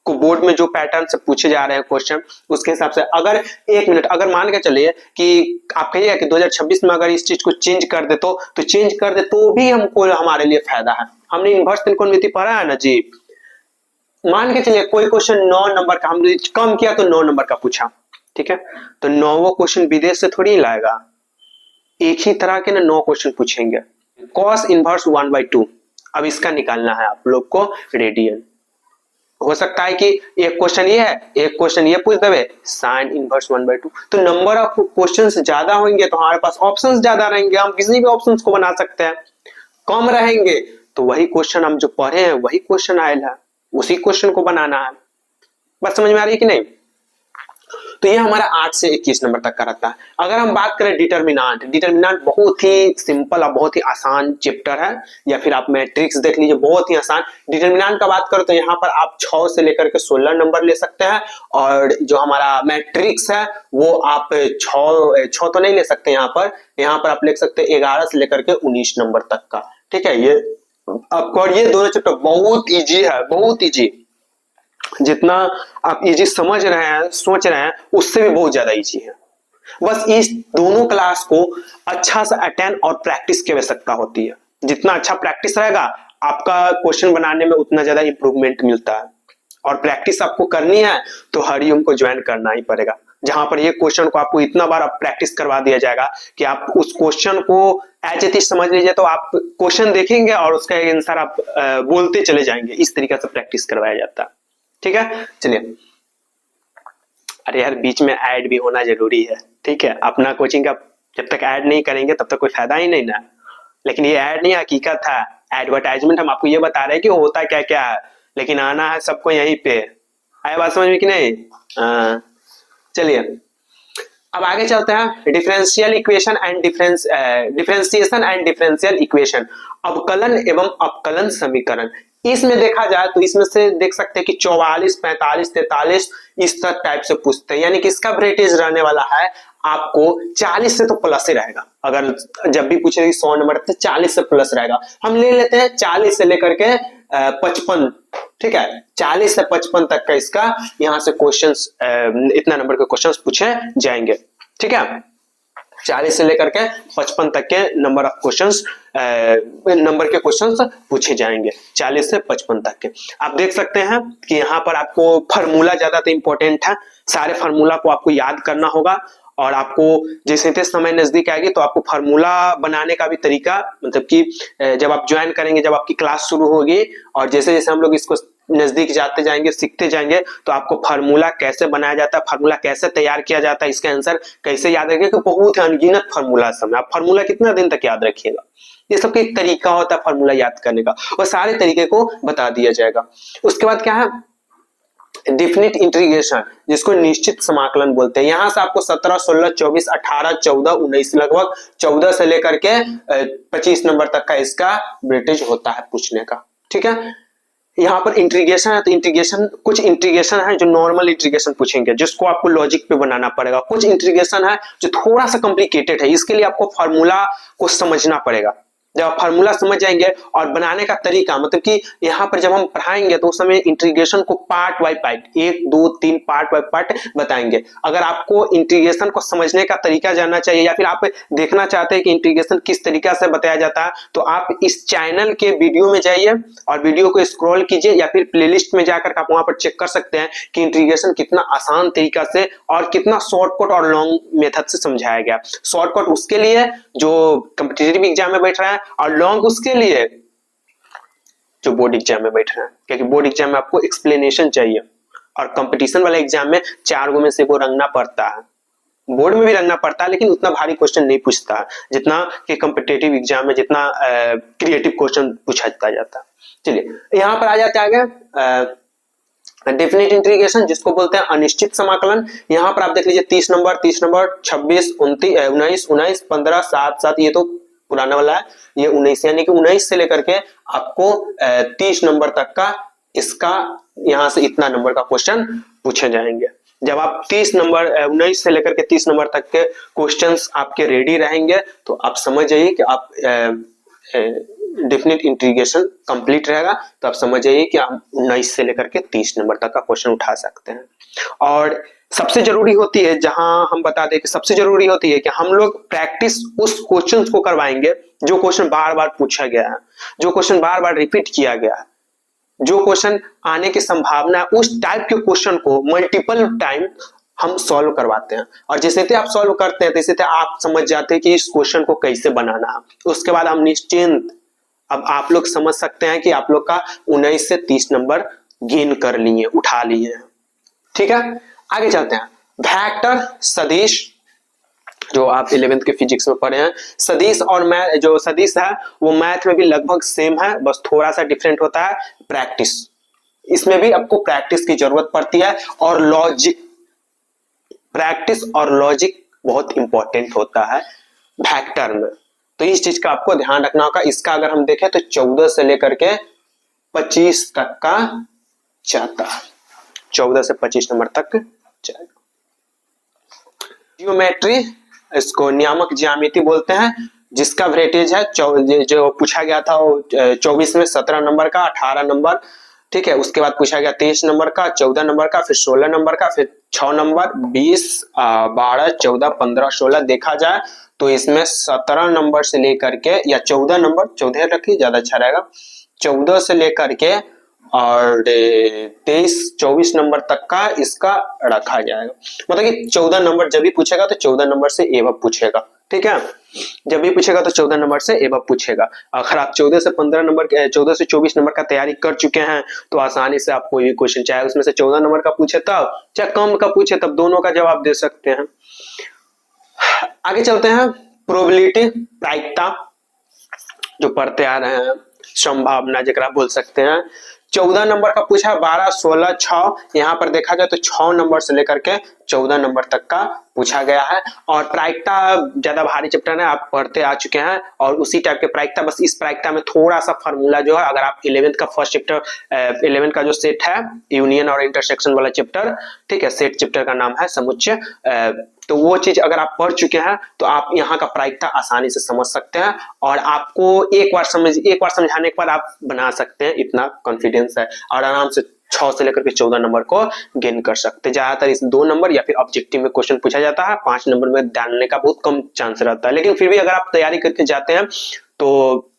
को बोर्ड में जो पैटर्न से पूछे जा रहे हैं क्वेश्चन उसके हिसाब से अगर 1 मिनट अगर मान के चलिए कि आप कहिएगा कि 2026 में अगर इस चीज को चेंज कर दे तो चेंज कर दे तो भी हमको हमारे लिए फायदा है। हमने इन्वर्स त्रिकोणमिति पढ़ा है ना जी, मान के चलिए कोई क्वेश्चन 9 नंबर का हमने कम किया तो 9 नंबर का पूछा, ठीक है, तो 9वां क्वेश्चन विदेश से थोड़ी लाएगा, एक ही तरह के ना 9 क्वेश्चन पूछेंगे। cos इनवर्स 1/2, अब इसका निकालना है आप लोग को रेडियन। हो सकता है कि एक क्वेश्चन ये है, एक क्वेश्चन ये पूछ देवे साइन इनवर्स 1/2, तो नंबर ऑफ क्वेश्चंस ज्यादा होंगे तो हमारे पास ऑप्शंस ज्यादा रहेंगे, हम किसी भी ऑप्शंस को बना सकते हैं। कम रहेंगे तो वही क्वेश्चन हम जो पढ़े हैं वही क्वेश्चन आयल है, उसी क्वेश्चन को बनाना है। बात समझ में आ रही है कि नहीं? तो ये हमारा 8 से 21 नंबर तक का रहता है। अगर हम बात करें डिटर्मिनेंट बहुत ही सिंपल और बहुत ही आसान चैप्टर है, या फिर आप मैट्रिक्स देख लीजिए बहुत ही आसान। डिटर्मिनेंट का बात करो तो यहाँ पर आप 6 से लेकर के 16 नंबर ले सकते हैं, और जो हमारा मैट्रिक्स है वो आप 6 तो नहीं ले सकते, यहाँ पर आप ले सकते हैं 11 से लेकर के 19 नंबर तक का, ठीक है। ये आपको ये दोनों चैप्टर बहुत इजी है, बहुत इजी, जितना आप इजी समझ रहे हैं सोच रहे हैं उससे भी बहुत ज्यादा इजी है। बस इस दोनों क्लास को अच्छा से अटेंड और प्रैक्टिस की आवश्यकता होती है। जितना अच्छा प्रैक्टिस रहेगा आपका क्वेश्चन बनाने में उतना ज्यादा इंप्रूवमेंट मिलता है, और प्रैक्टिस आपको करनी है तो हरिओम को ज्वाइन करना ही पड़ेगा, जहां पर ये क्वेश्चन को आपको इतना बार प्रैक्टिस करवा दिया जाएगा कि आप उस क्वेश्चन को एज इट इज समझ लीजिए, तो आप क्वेश्चन देखेंगे और उसका आंसर आप बोलते चले जाएंगे। इस तरीके से प्रैक्टिस करवाया जाता है, ठीक है। चलिए, अरे यार बीच में ऐड भी होना जरूरी है, ठीक है। अपना कोचिंग का जब तक ऐड नहीं करेंगे तब तक कोई फायदा ही नहीं ना। लेकिन ये ऐड नहीं हकीकत है, एडवर्टाइजमेंट हम आपको ये बता रहे हैं कि होता क्या क्या है, लेकिन आना है सबको यहीं पे। आया बात समझ में कि नहीं? चलिए अब आगे चलते हैं। Differential equation and differentiation and differential equation, अवकलन एवं अपकलन समीकरण। इसमें देखा जाए तो इसमें से देख सकते हैं कि 44, 45, 43 इस टाइप से पूछते हैं, यानी कि इसका वेटेज रहने वाला है आपको 40 से तो प्लस ही रहेगा। अगर जब भी पूछेगी 100 नंबर तो 40 से प्लस रहेगा। हम ले लेते हैं 40 से लेकर के 55, ठीक है, 40 से 55 तक का इसका यहाँ से क्वेश्चंस, इतना नंबर के क्वेश्चंस पूछे जाएंगे, ठीक है। 40 से लेकर के 55 तक के नंबर ऑफ क्वेश्चंस, नंबर के क्वेश्चंस पूछे जाएंगे 40 से 55 तक के। आप देख सकते हैं कि यहाँ पर आपको फार्मूला ज्यादा तो इंपॉर्टेंट है, सारे फार्मूला को आपको याद करना होगा, और आपको जैसे जैसे समय नजदीक आएगी तो आपको फार्मूला बनाने का भी तरीका, मतलब कि जब आप ज्वाइन करेंगे, जब आपकी क्लास शुरू होगी और जैसे जैसे हम लोग इसको नजदीक जाते जाएंगे, सीखते जाएंगे, तो आपको फार्मूला कैसे बनाया जाता है, फार्मूला कैसे तैयार किया जाता है, इसका आंसर कैसे याद रखिए, कि बहुत अनगिनत फार्मूला सब है। आप फार्मूला कितना दिन तक याद रखिएगा, ये सब एक तरीका होता है फॉर्मूला याद करने का, वो सारे तरीके को बता दिया जाएगा। उसके बाद क्या है, डेफिनेट इंटीग्रेशन, जिसको निश्चित समाकलन बोलते हैं। यहां से आपको 17, 16, 24, 18, 14, 19 लगभग 14 से लेकर के 25 नंबर तक का इसका वेटेज होता है पूछने का। ठीक है, यहाँ पर इंटीग्रेशन है तो इंटीग्रेशन, कुछ इंटीग्रेशन है जो नॉर्मल इंटीग्रेशन पूछेंगे जिसको आपको लॉजिक पे बनाना पड़ेगा, कुछ इंटीग्रेशन है जो थोड़ा सा कॉम्प्लिकेटेड है, इसके लिए आपको फार्मूला को समझना पड़ेगा। जब आप फार्मूला समझ जाएंगे और बनाने का तरीका, मतलब कि यहाँ पर जब हम पढ़ाएंगे तो उस समय इंटीग्रेशन को part by part, 1 2 3 part by part बताएंगे। अगर आपको इंटीग्रेशन को समझने का तरीका जानना चाहिए या फिर आप देखना चाहते हैं कि इंटीग्रेशन किस तरीका से बताया जाता है, तो आप इस चैनल के वीडियो में जाइए और वीडियो को स्क्रॉल कीजिए या फिर प्लेलिस्ट में जाकर आप वहां पर चेक कर सकते हैं कि इंटीग्रेशन कितना आसान तरीका से और कितना शॉर्टकट और लॉन्ग मेथड से समझाया गया। शॉर्टकट उसके लिए जो कॉम्पिटिटिव एग्जाम में बैठ रहा है और लॉन्ग उसके लिए जो बोर्ड एग्जाम में बैठ रहे हैं, क्योंकि बोर्ड एग्जाम में आपको एक्सप्लेनेशन चाहिए और कंपटीशन वाले एग्जाम में 4 गो में से वो रंगना पड़ता है। बोर्ड में भी रंगना पड़ता है लेकिन उतना भारी क्वेश्चन नहीं पूछता है जितना कि कॉम्पिटिटिव एग्जाम में जितना क्रिएटिव क्वेश्चन पूछा जाता है। चलिए यहाँ पर आ जाते हैं आगे, डेफिनेट इंटीग्रेशन जिसको बोलते हैं अनिश्चित समाकलन। यहाँ पर आप देख लीजिए 30 नंबर, 26, 29, 15, 7, ये तो पुराना वाला है, ये 19, यानी कि 19 से लेकर के आपको 30 नंबर तक का इसका यहां से इतना नंबर का क्वेश्चन पूछे जाएंगे। जब आप 30 नंबर 19 से लेकर के 30 नंबर तक के क्वेश्चंस आपके रेडी रहेंगे तो आप समझ जाइए कि आप डेफिनेट इंटीग्रेशन कंप्लीट रहेगा, तो आप समझ जाइए कि आप 19 से लेकर के 30 नंबर तक का क्वेश्चन उठा सकते हैं। और सबसे जरूरी होती है, जहां हम बता दें कि सबसे जरूरी होती है कि हम लोग प्रैक्टिस उस क्वेश्चंस को करवाएंगे जो क्वेश्चन बार बार पूछा गया है, जो क्वेश्चन बार बार रिपीट किया गया है, जो क्वेश्चन आने की संभावना है, उस टाइप के क्वेश्चन को मल्टीपल टाइम हम सॉल्व करवाते हैं। और जैसे आप सॉल्व करते हैं तैसे आप समझ जाते हैं कि इस क्वेश्चन को कैसे बनाना है। उसके बाद हम निश्चिंत, अब आप लोग समझ सकते हैं कि आप लोग का 19 से 30 नंबर गेन कर लिए, उठा लिए। ठीक है, आगे चलते हैं। वेक्टर, सदिश, जो आप 11th के फिजिक्स में पढ़े हैं, सदिश और मैथ, जो सदिश है वो मैथ में भी लगभग सेम है, बस थोड़ा सा डिफरेंट होता है प्रैक्टिस। इसमें भी आपको प्रैक्टिस की जरूरत पड़ती है और लॉजिक, प्रैक्टिस और लॉजिक बहुत इंपॉर्टेंट होता है वेक्टर में, तो इस चीज का आपको ध्यान रखना होगा। इसका अगर हम देखें तो 14 से लेकर के 25 तक का जाता है, 14 से 25 नंबर तक जाएगा। जियोमेट्री, इसको नियामक ज्यामिति बोलते हैं, जिसका वेटेज है जो पूछा गया था वो 24 में 17 नंबर का, 18 नंबर, ठीक है। उसके बाद पूछा गया 23 नंबर का, 14 नंबर का, फिर 16 नंबर का, फिर 6 नंबर, 20, 12, 14, 15, 16। देखा जाए तो इसमें 17 नंबर से लेकर के, या 14 नंबर, 14 रखिए ज्यादा अच्छा रहेगा, 14 से लेकर के और 23, 24 नंबर तक का इसका रखा जाएगा। मतलब कि 14 नंबर जब भी पूछेगा तो 14 नंबर से एबव पूछेगा, ठीक है। जब भी पूछेगा तो 14 नंबर से एबव पूछेगा। अगर आप 14 से 15 नंबर, 14 से 24 नंबर का तैयारी कर चुके हैं तो आसानी से आप कोई भी क्वेश्चन, चाहे उसमें से 14 नंबर का पूछे तब, चाहे कम का पूछे तब, दोनों का जवाब दे सकते हैं। आगे चलते हैं, प्रोबेबिलिटी, प्रायिकता, जो पढ़ते आ रहे हैं, संभावना जरा बोल सकते हैं। 14 नंबर का पूछा, 12, 16, 6, यहाँ पर देखा जाए तो 6 नंबर से लेकर के 14 नंबर तक का पूछा गया है। और प्रायिकता ज्यादा भारी चैप्टर है, आप पढ़ते आ चुके हैं, और उसी टाइप के प्रायिकता, बस इस प्रायिकता में थोड़ा सा फार्मूला जो है, अगर आप 11th का फर्स्ट चैप्टर, 11th का जो सेट है, यूनियन और इंटरसेक्शन वाला चैप्टर, ठीक है, सेट चैप्टर का नाम है समुच्चय, तो वो चीज अगर आप पढ़ चुके हैं तो आप यहाँ का प्रायिकता आसानी से समझ सकते हैं, और आपको एक बार समझाने के बाद आप बना सकते हैं, इतना कॉन्फिडेंस है, और आराम से 6 से लेकर के 14 नंबर को गेन कर सकते हैं। ज्यादातर इस 2 नंबर या फिर ऑब्जेक्टिव में क्वेश्चन पूछा जाता है, 5 नंबर में डालने का बहुत कम चांस रहता है, लेकिन फिर भी अगर आप तैयारी करके जाते हैं तो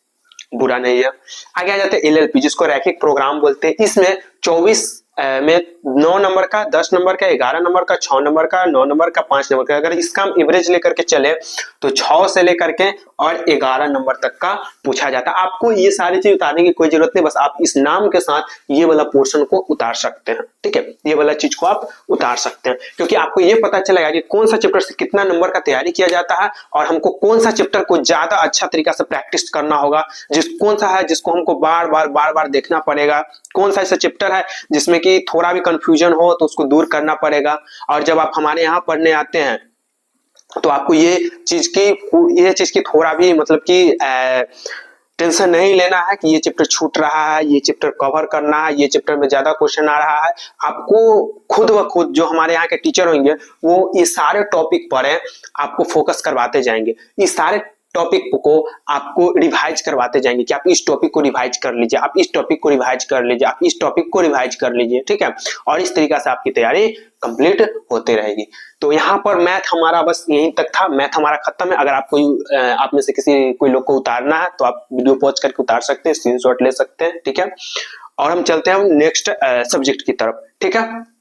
बुरा नहीं है। आगे आ जाते हैं LLP, जिसको रैखिक प्रोग्राम बोलते हैं। इसमें 24 में 9 नंबर का, 10 नंबर का, 11 नंबर का, 6 नंबर का, 9 नंबर का, 5 नंबर का, अगर इसका हम एवरेज लेकर के चले तो 6 से लेकर के और 11 नंबर तक का पूछा जाता है। आपको ये सारी चीज उतारने की कोई जरूरत नहीं, बस आप इस नाम के साथ ये वाला पोर्शन को उतार सकते हैं। ठीक है, ये वाला चीज को आप उतार सकते हैं, क्योंकि आपको ये पता चलेगा कि कौन सा चैप्टर से कितना नंबर का तैयारी किया जाता है और हमको कौन सा चैप्टर को ज्यादा अच्छा तरीका से प्रैक्टिस करना होगा, कौन सा है जिसको हमको बार बार देखना पड़ेगा, कौन सा ऐसा चैप्टर है जिसमें कि थोड़ा भी कंफ्यूजन हो तो उसको दूर करना पड़ेगा। और जब आप हमारे यहाँ पढ़ने आते हैं तो आपको ये चीज की थोड़ा भी मतलब कि टेंशन नहीं लेना है कि ये चैप्टर छूट रहा है, ये चैप्टर कवर करना है, ये चैप्टर में ज्यादा क्वेश्चन आ रहा है। आपको खुद व खुद जो हमारे यहाँ के टीचर होंगे वो ये सारे टॉपिक पर आपको फोकस करवाते जाएंगे, इस सारे टॉपिक को आपको रिवाइज करवाते जाएंगे कि आप इस टॉपिक को रिवाइज कर लीजिए, आप इस टॉपिक को रिवाइज कर लीजिए, आप इस टॉपिक को रिवाइज कर लीजिए। ठीक है, और इस तरीका से आपकी तैयारी कंप्लीट होते रहेगी। तो यहाँ पर मैथ हमारा बस यहीं तक था, मैथ हमारा खत्म है। अगर आप में से कोई लोग को उतारना है तो आप वीडियो पॉज करके उतार सकते हैं, स्क्रीनशॉट ले सकते हैं। ठीक है, और हम चलते हैं नेक्स्ट सब्जेक्ट की तरफ। ठीक है,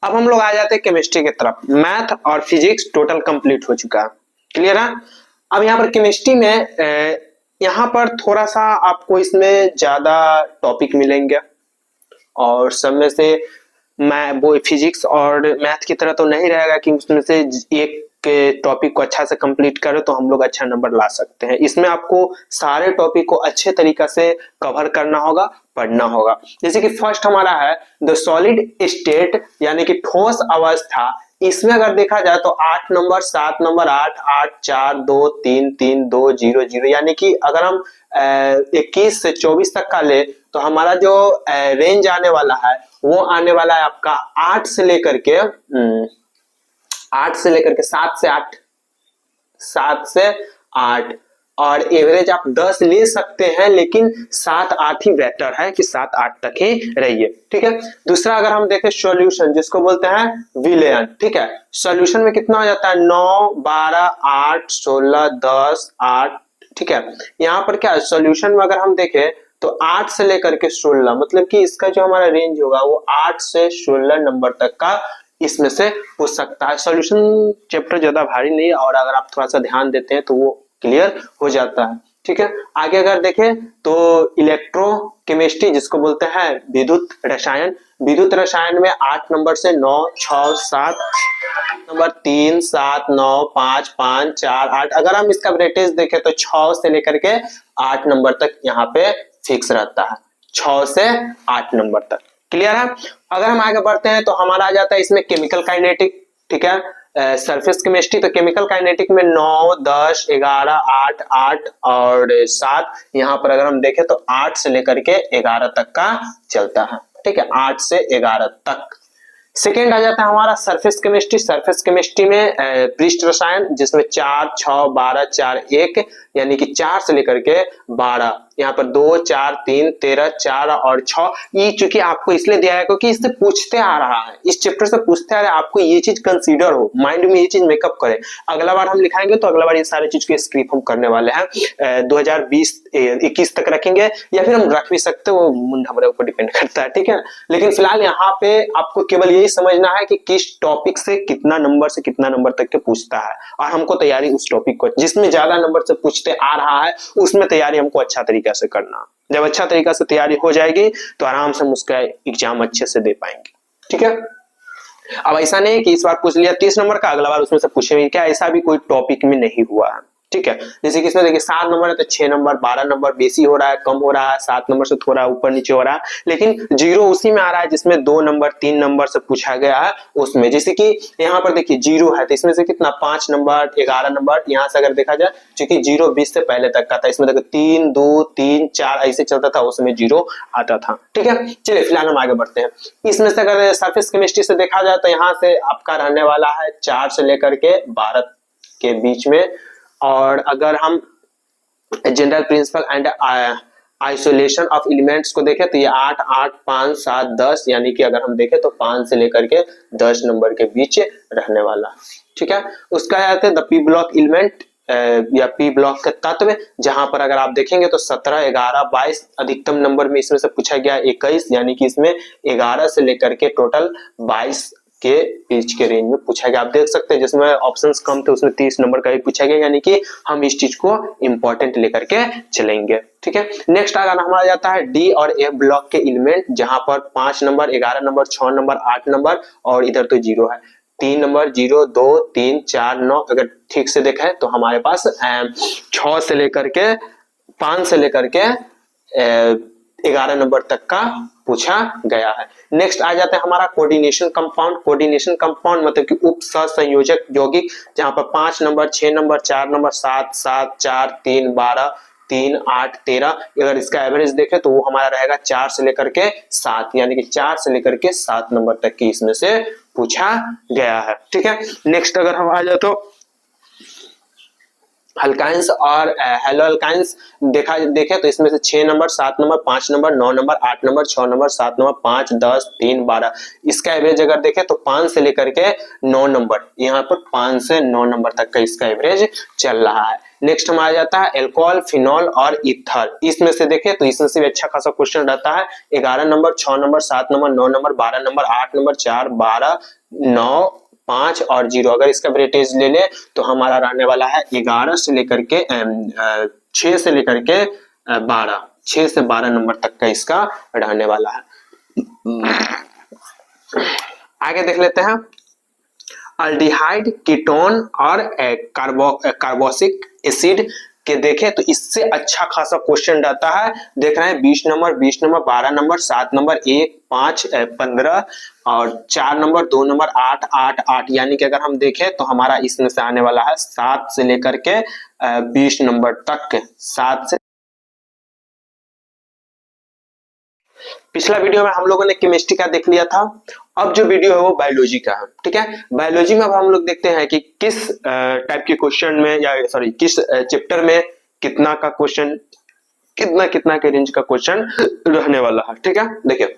अब हम लोग आ जाते हैं केमिस्ट्री की तरफ। मैथ और फिजिक्स टोटल कंप्लीट हो चुका है, क्लियर है। अब यहाँ पर केमिस्ट्री में यहाँ पर थोड़ा सा आपको इसमें ज्यादा टॉपिक मिलेंगे और सब में से मैं वो फिजिक्स और मैथ की तरह तो नहीं रहेगा कि उसमें से एक टॉपिक को अच्छा से कंप्लीट करें तो हम लोग अच्छा नंबर ला सकते हैं। इसमें आपको सारे टॉपिक को अच्छे तरीका से कवर करना होगा, पढ़ना होगा। जैसे कि फर्स्ट हमारा है द सॉलिड स्टेट यानी कि ठोस अवस्था। इसमें अगर देखा जाए तो 8 नंबर, 7 नंबर, 8 8 4 2 3 3 2 0 0, यानी कि अगर हम 21 से 24 तक का ले तो हमारा जो रेंज आने वाला है वो आने वाला है आपका 8 से लेकर के 7 से 8 और एवरेज आप 10 ले सकते हैं, लेकिन 7 8 ही बेटर है कि 7 8 तक ही रहिए। ठीक है, दूसरा अगर हम देखें सॉल्यूशन जिसको बोलते हैं विलेयन। ठीक है, सॉल्यूशन में कितना हो जाता है 9 12 8 16 10 8। ठीक है, यहाँ पर क्या सॉल्यूशन में अगर हम देखें तो 8 से लेकर के 16, मतलब कि इसका जो हमारा रेंज होगा वो 8 से 16 नंबर तक का इसमें से पूछ सकता है। सॉल्यूशन चैप्टर ज्यादा भारी नहीं है और अगर आप थोड़ा सा ध्यान देते हैं तो वो क्लियर हो जाता है। ठीक है, आगे अगर देखें तो इलेक्ट्रोकेमिस्ट्री जिसको बोलते हैं विद्युत रसायन। विद्युत रसायन में 8 नंबर से 9 6 7 नंबर 3 7 9 5 5 4 8। अगर हम इसका वेटेज देखें तो 6 से लेकर के 8 नंबर तक यहाँ पे फिक्स रहता है, 6 से 8 नंबर तक। क्लियर है। अगर हम आगे बढ़ते हैं तो हमारा आ जाता है इसमें केमिकल काइनेटिक। ठीक है, सरफेस केमिस्ट्री तो केमिकल काइनेटिक में 9 10 11 8 8 और 7। यहाँ पर अगर हम देखें तो 8 से लेकर के 11 तक का चलता है। ठीक है, 8 से 11 तक। सेकेंड आ जाता है हमारा सरफेस केमिस्ट्री। सरफेस केमिस्ट्री में पृष्ठ रसायन जिसमें 4 6 12 4 1, यानी कि 4 से लेकर के 12। यहाँ पर 2 4 3 13 4 और 6। ये चूंकि आपको इसलिए दिया है क्योंकि इससे पूछते आ रहा है, इस चैप्टर से पूछते आ रहा है, आपको ये चीज कंसीडर हो, माइंड में ये चीज मेकअप करे। अगला बार हम लिखाएंगे तो अगला बार ये सारी चीज की स्क्रिप्ट हम करने वाले हैं 2020-21 तक रखेंगे, या फिर हम रख भी सकते हो, वो हमारे ऊपर डिपेंड करता है। ठीक है, लेकिन फिलहाल यहाँ पे आपको केवल यही समझना है कि किस टॉपिक से कितना नंबर तक के पूछता है, और हमको तैयारी उस टॉपिक को जिसमें ज्यादा नंबर से पूछते आ रहा है उसमें तैयारी हमको अच्छा तरीका से करना। जब अच्छा तरीका से तैयारी हो जाएगी तो आराम से हम उसका एग्जाम अच्छे से दे पाएंगे। ठीक है, अब ऐसा नहीं कि इस बार पूछ लिया 30 नंबर का, अगला बार उसमें से पूछेंगे क्या, ऐसा भी कोई टॉपिक में नहीं हुआ है। ठीक है, जैसे कि इसमें देखिए 7 नंबर है तो 6 नंबर 12 नंबर बेसी हो रहा है, कम हो रहा है, 7 नंबर से थोड़ा ऊपर नीचे हो रहा है, लेकिन 0 उसी में आ रहा है जिसमें 2 नंबर 3 नंबर से पूछा गया है उसमें। जैसे कि यहाँ पर देखिए 0 है तो इसमें से कितना 5 नंबर 11 नंबर, यहाँ से अगर देखा जाए क्योंकि 0 20 से पहले तक का था, इसमें देखो 3 2 3 4 ऐसे चलता था, उसमें 0 आता था। ठीक है, चलिए फिलहाल हम आगे बढ़ते हैं। इसमें से अगर सरफेस केमिस्ट्री से देखा जाए तो यहाँ से आपका रहने वाला है 4 से लेकर के 12 के बीच में, और अगर हम general principle and isolation of elements को देखें तो ये 8 8 5 7 10, यानी कि अगर हम देखें तो 5 से लेकर के 10 नंबर के बीच रहने वाला। ठीक है, उसका आते हैं द पी ब्लॉक एलिमेंट या पी ब्लॉक के तत्व, जहां पर अगर आप देखेंगे तो 17, 11, 22 अधिकतम नंबर में इसमें से पूछा गया 21, यानी कि इसमें 11 से लेकर के टोटल 22 के बीच के रेंज में पूछा गया। आप देख सकते हैं जिसमें ऑप्शंस कम थे उसमें 30 नंबर का भी पूछा गया, यानी कि हम इस चीज को इंपॉर्टेंट लेकर के चलेंगे। ठीक है, नेक्स्ट अगर हमारा जाता है डी और एफ ब्लॉक के एलिमेंट, जहां पर 5 नंबर, 11 नंबर, 6 नंबर, 8 नंबर और इधर तो 0 है। 3 नंबर 0, 2, 3, 4, 9 अगर ठीक से देखा है तो हमारे पास 6 से लेकर के 5 से लेकर के 11 नंबर तक का पूछा गया है। नेक्स्ट आ जाता है हमारा कोऑर्डिनेशन कंपाउंड। कोऑर्डिनेशन कंपाउंड मतलब कि उप सहसंयोजक यौगिक, जहां पर 5 नंबर, 6 नंबर, 4 नंबर, 7, 7, 4, 3, 12, 3, 8, 13। अगर इसका एवरेज देखें तो वो हमारा रहेगा 4 से लेकर के 7, यानी कि 4 से लेकर के 7 नंबर तक की इसमें से पूछा गया है। ठीक है, नेक्स्ट अगर हम आ जाए तो अल्काइंस और हेलो अल्काइंस देखे तो इसमें से 6 number, 7 number, 5 number, 9 number, 8 number, 6 number, 7 number, 5, 10, 3, 12। इसका एवरेज अगर देखें तो 5 से लेकर के 9 नंबर, यहाँ पर 5 से 9 नंबर तक का इसका एवरेज चल रहा है। नेक्स्ट हमारा जाता है एल्कोहल, फिनॉल और ईथर। इसमें से देखें तो इसमें से भी अच्छा खासा क्वेश्चन रहता है। 11 number, 6 number, 7 number, 9 number, 12 number, 8 number, 4, 12, 9, 5 और 0। अगर इसका वेटेज ले ले तो हमारा रहने वाला है 11 से लेकर के 6 से लेकर के 12, 6 से 12 नंबर तक का इसका रहने वाला है। आगे देख लेते हैं अल्डिहाइड, कीटोन और कार्बोक्सिलिक एसिड के देखें तो इससे अच्छा खासा क्वेश्चन रहता है। देख रहे हैं 20 नंबर, 20 नंबर, 12 नंबर, 7 नंबर, 1, 5, 15 और 4 नंबर, 2 नंबर, 8, 8, 8, यानी कि अगर हम देखें तो हमारा इसमें से आने वाला है 7 से लेकर के 20 नंबर तक। 7 से पिछला वीडियो में हम लोगों ने केमिस्ट्री का देख लिया था, अब जो वीडियो है वो बायोलॉजी का है। ठीक है, बायोलॉजी में अब हम लोग देखते हैं कि किस टाइप के क्वेश्चन में या सॉरी किस चैप्टर में कितना का क्वेश्चन, कितना के रेंज का क्वेश्चन रहने वाला है। ठीक है, देखिए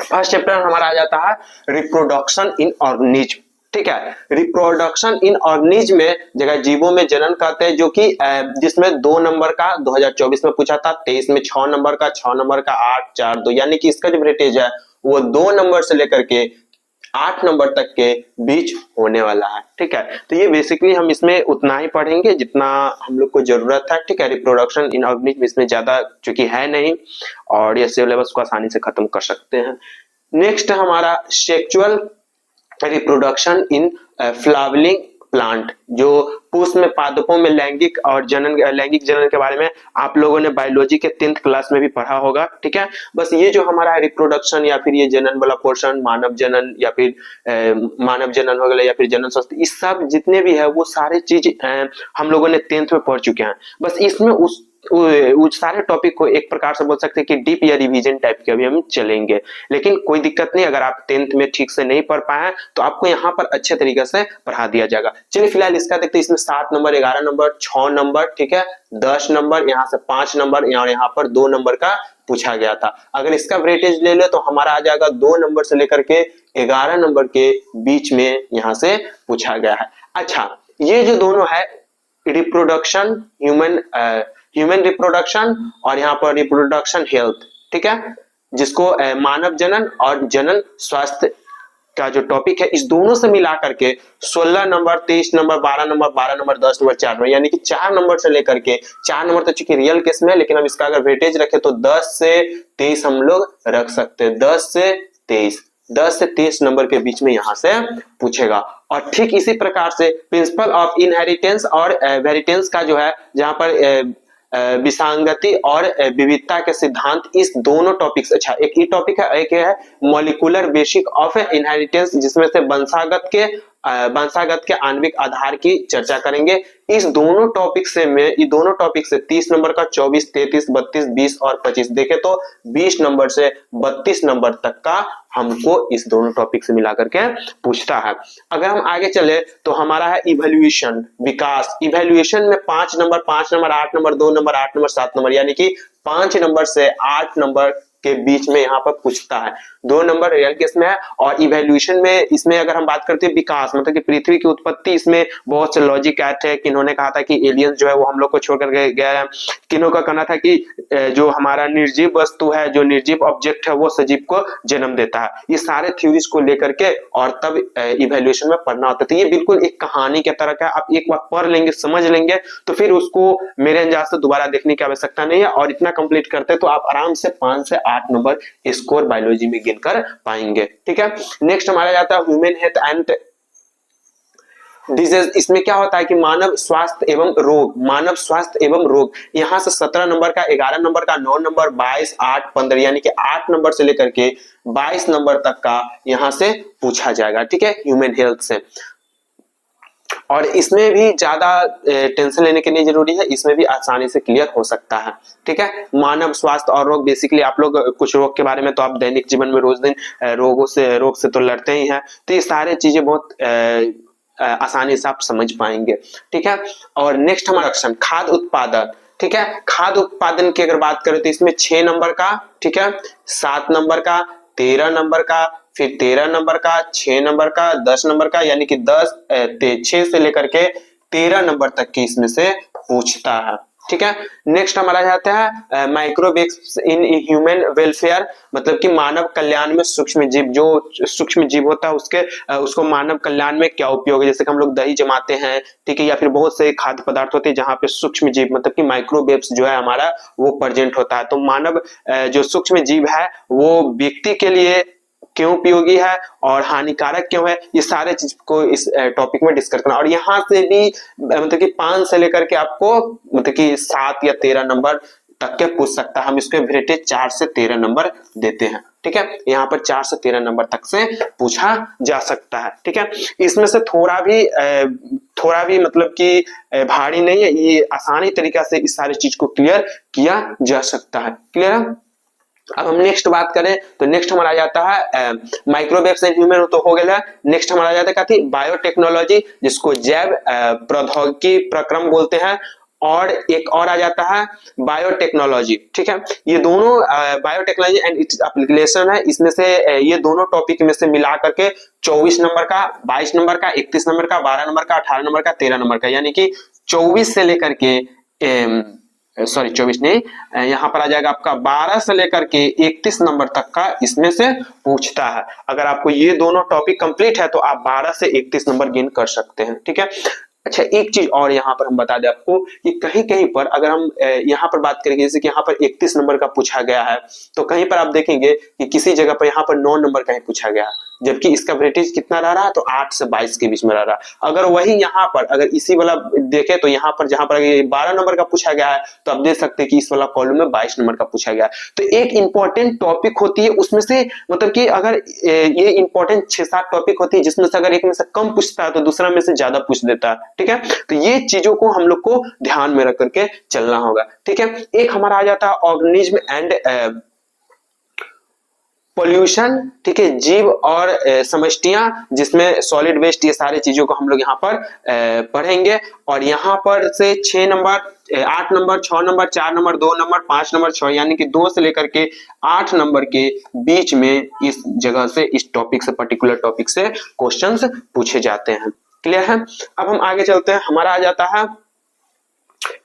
फर्स्ट चैप्टर हमारा आ जाता है रिप्रोडक्शन इन ऑर्गेनिज्म। ठीक है, रिप्रोडक्शन इन ऑर्गेनिज्म में जगह जीवों में जनन कहते हैं, जो कि जिसमें 2 नंबर का 2024 में पूछा था, 23 में 6 नंबर का, 6 नंबर का, 8, 4, 2, यानी कि इसका जो वेटेज है वो 2 नंबर से लेकर के 8 नंबर तक के बीच होने वाला है। ठीक है, तो ये बेसिकली हम इसमें उतना ही पढ़ेंगे जितना हम लोग को जरूरत है। ठीक है, रिप्रोडक्शन इन ऑर्गेनिज्म इसमें ज्यादा चूंकि है नहीं और ये सिलेबस को आसानी से खत्म कर सकते हैं। नेक्स्ट हमारा sexual reproduction in flowering plant, जो पुष्प में पादपों में लैंगिक जनन के बारे में आप लोगों ने बायोलॉजी के 10th क्लास में भी पढ़ा होगा। ठीक है, बस ये जो हमारा रिप्रोडक्शन या फिर ये जनन वाला पोर्शन, मानव जनन या फिर मानव जनन हो गया या फिर जनन स्वास्थ्य, इस सब जितने भी है वो सारे चीज हम लोगों ने 10th में पढ़ चुके हैं। बस इसमें उस सारे टॉपिक को एक प्रकार से बोल सकते हैं कि डीप या रिवीजन टाइप के अभी हम चलेंगे, लेकिन कोई दिक्कत नहीं, अगर आप 10th में ठीक से नहीं पढ़ पाए तो आपको यहाँ पर अच्छे तरीके से पढ़ा दिया जाएगा। चलिए फिलहाल इसका देखते हैं। इसमें 7 नंबर, 11 नंबर, 6 नंबर, ठीक है, 10 नंबर, यहाँ से 5 नंबर और यहाँ पर 2 नंबर का पूछा गया था। अगर इसका वेटेज ले ले तो हमारा आ जाएगा 2 नंबर से लेकर के 11 नंबर के बीच में यहाँ से पूछा गया है। अच्छा, ये जो दोनों है रिप्रोडक्शन, ह्यूमन रिप्रोडक्शन और यहाँ पर रिप्रोडक्शन हेल्थ, ठीक है, जिसको मानव जनन और जनन स्वास्थ्य का जो टॉपिक है, इस दोनों से मिला करके 16 number, 23 number, 12 number, 12 number, 10 number, 4 number, यानी कि 4 नंबर से लेकर के 4 नंबर तो चूंकि रियल केस में है, लेकिन हम इसका अगर वेटेज रखें तो 10 से 23 हम लोग रख सकते हैं। 10 से 23 नंबर के बीच में यहाँ से पूछेगा। और ठीक इसी प्रकार से प्रिंसिपल ऑफ इनहेरिटेंस और वेरिटेंस का जो है, जहां पर विसंगति और विविधता के सिद्धांत, इस दोनों टॉपिक्स, अच्छा एक ये टॉपिक है, एक है मॉलिक्यूलर बेसिक ऑफ इनहेरिटेंस, जिसमें से वंशागत के आणविक आधार की चर्चा करेंगे। इस दोनों टॉपिक से 30 नंबर का 24, 33, 32, 20 और 25 देखे तो 20 नंबर से 32 नंबर तक का हमको इस दोनों टॉपिक से मिला करके पूछता है। अगर हम आगे चले तो हमारा है इवोल्यूशन, विकास। इवोल्यूशन में 5 number, 5 number, 8 number, 2 number, 8 number, 7 number, यानी कि 5 नंबर से 8 नंबर के बीच में यहाँ पर पूछता है। 2 नंबर रियल केस में है। और इवैल्यूएशन में इसमें अगर हम बात करते हैं विकास मतलब कि पृथ्वी की उत्पत्ति, इसमें बहुत से लॉजिक आए थे। किन्होंने कहा था कि एलियंस जो है वो हम लोग को छोड़कर गया है, किन्हों का कहना था कि जो हमारा निर्जीव वस्तु है, जो निर्जीव ऑब्जेक्ट है वो सजीव को जन्म देता है। ये सारे थ्योरीज को लेकर के और तब इवैल्यूएशन में पढ़ना होता है। तो ये बिल्कुल एक कहानी के तरह का, आप एक बार पढ़ लेंगे समझ लेंगे तो फिर उसको मेरे अंदाज से दोबारा देखने की आवश्यकता नहीं है। और इतना कंप्लीट करते हैं तो आप आराम से 5 से 8 नंबर स्कोर बायोलॉजी में गेन कर पाएंगे। ठीक है, नेक्स्ट हमारा जाता है ह्यूमन हेल्थ एंड डिजीज। इसमें क्या होता है कि मानव स्वास्थ्य एवं रोग, मानव स्वास्थ्य एवं रोग, यहाँ से 17 नंबर का, 11 नंबर का, 9 नंबर, 22, 8, 15 यानी कि 8 नंबर से लेकर के 22 नंबर तक का यहाँ से पूछा जाएगा। ठीक है, ह्यूमन हेल्थ से। और इसमें भी ज्यादा टेंशन लेने के लिए जरूरी है, इसमें भी आसानी से क्लियर हो सकता है। ठीक है, मानव स्वास्थ्य और रोग, बेसिकली आप लोग कुछ रोग के बारे में तो आप दैनिक जीवन में रोज दिन रोग से तो लड़ते ही हैं, तो ये सारे चीजें बहुत आसानी से आप समझ पाएंगे। ठीक है, और नेक्स्ट हमारा ऑप्शन खाद्य उत्पादन। ठीक है, खाद्य उत्पादन की अगर बात करें तो इसमें 6 नंबर का, ठीक है, 7 नंबर का, 13 नंबर का, फिर 13 नंबर का, 6 नंबर का, 10 नंबर का, यानी कि 6 से लेकर के 13 नंबर तक की इसमें से पूछता है। ठीक है, नेक्स्ट हमारा जाता है माइक्रोब्स इन ह्यूमन वेलफेयर, मतलब कि मानव कल्याण में सूक्ष्म जीव, जो सूक्ष्म जीव होता है उसको मानव कल्याण में क्या उपयोग है। जैसे कि हम लोग दही जमाते हैं, ठीक है, या फिर बहुत से खाद्य पदार्थ होते हैं जहाँ पे सूक्ष्म जीव मतलब कि माइक्रोवेव्स जो है हमारा वो प्रेजेंट होता है। तो मानव जो सूक्ष्म जीव है वो व्यक्ति के लिए क्यों उपयोगी है और हानिकारक क्यों है, ये सारे चीज को इस टॉपिक में डिस्कस करना। और यहाँ से भी मतलब कि 5 से लेकर के आपको मतलब कि 7 या 13 नंबर तक के पूछ सकता है। हम इसके वेटेज 4 से 13 नंबर देते हैं। ठीक है, यहाँ पर 4 से 13 नंबर तक से पूछा जा सकता है। ठीक है, इसमें से थोड़ा भी मतलब कि भारी नहीं है, ये आसानी तरीका से इस सारी चीज को क्लियर किया जा सकता है। क्लियर है? अब हम नेक्स्ट बात करें तो नेक्स्ट हमारा आ जाता है माइक्रोवेव्स एंड ह्यूमन, तो हो गया। नेक्स्ट हमारा आ जाता है क्या थी, बायोटेक्नोलॉजी, जिसको जैव प्रौद्योगिकी प्रक्रम बोलते हैं। और एक और आ जाता है बायोटेक्नोलॉजी। ठीक है, ये दोनों बायोटेक्नोलॉजी एंड इट्स एप्लीकेशन है, इसमें से ये दोनों टॉपिक में से मिला करके 24 नंबर का, 22 नंबर का, 31 नंबर का, 12 नंबर का, 18 नंबर का, 13 नंबर का, यानी कि 24 से लेकर के 24 नहीं, यहाँ पर आ जाएगा आपका 12 से लेकर के 31 नंबर तक का इसमें से पूछता है। अगर आपको ये दोनों टॉपिक कंप्लीट है तो आप 12 से 31 नंबर गेन कर सकते हैं। ठीक है, अच्छा एक चीज और यहाँ पर हम बता दें आपको कि कहीं कहीं पर अगर हम यहाँ पर बात करेंगे, जैसे कि यहाँ पर 31 नंबर का पूछा गया है, तो कहीं पर आप देखेंगे कि किसी जगह पर यहाँ पर 9 नंबर का ही पूछा गया, जबकि इसका वेटेज कितना रह रहा है, तो 8 से 22 के बीच में रह रहा है। अगर वही यहाँ पर अगर इसी वाला देखे तो यहाँ पर जहां पर 12 नंबर का पूछा गया है, तो आप देख सकते हैं कि इस वाला कॉलम में 22 नंबर का पूछा गया है। तो एक इंपॉर्टेंट टॉपिक होती है उसमें से, मतलब कि अगर ये इंपॉर्टेंट 6-7 टॉपिक होती है जिसमें से अगर एक में से कम पूछता है तो दूसरा में से ज्यादा पूछ देता है। ठीक है, तो ये चीजों को हम लोग को ध्यान में रख करके चलना होगा। ठीक है, एक हमारा आ जाता है ऑर्गेनिज्म एंड पोल्यूशन। ठीक है, जीव और समष्टियां, जिसमें सॉलिड वेस्ट, ये सारी चीजों को हम लोग यहाँ पर पढ़ेंगे। और यहाँ पर से 6 number, 8 number, 6 number, 4 number, 2 number, 5 number, 6, यानी कि 2 से लेकर के 8 नंबर के बीच में इस जगह से, इस टॉपिक से, पर्टिकुलर टॉपिक से क्वेश्चंस पूछे जाते हैं। क्लियर है? अब हम आगे चलते हैं। हमारा आ जाता है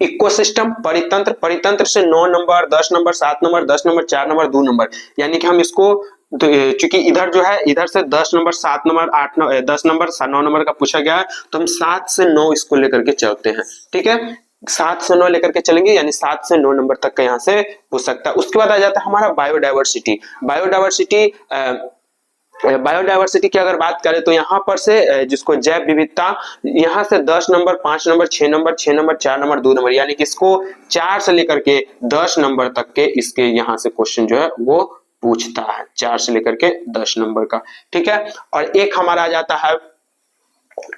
इकोसिस्टम, परितंत्र। परितंत्र से 9 number, 10 number, 7 number, 10 number, 4 number, 2 number, यानी कि हम इसको चूंकि इधर जो है, इधर से 10 number, 7 number, 8 number, 10 number, 9 number का पूछा गया है, तो हम 7 से 9 इसको लेकर के चलते हैं। ठीक है, 7 से 9 लेकर के चलेंगे, यानी 7 से 9 नंबर तक का यहाँ से पूछ सकता है। उसके बाद आ जाता है हमारा बायोडाइवर्सिटी। बायोडाइवर्सिटी की अगर बात करें तो यहाँ पर से जिसको जैव विविधता, यहाँ से 10 number, 5 number, 6 number, 6 number, 4 number, 2 number, यानी कि इसको 4 से लेकर के 10 नंबर तक के इसके यहाँ से क्वेश्चन जो है वो पूछता है, 4 से लेकर के 10 नंबर का। ठीक है, और एक हमारा आ जाता है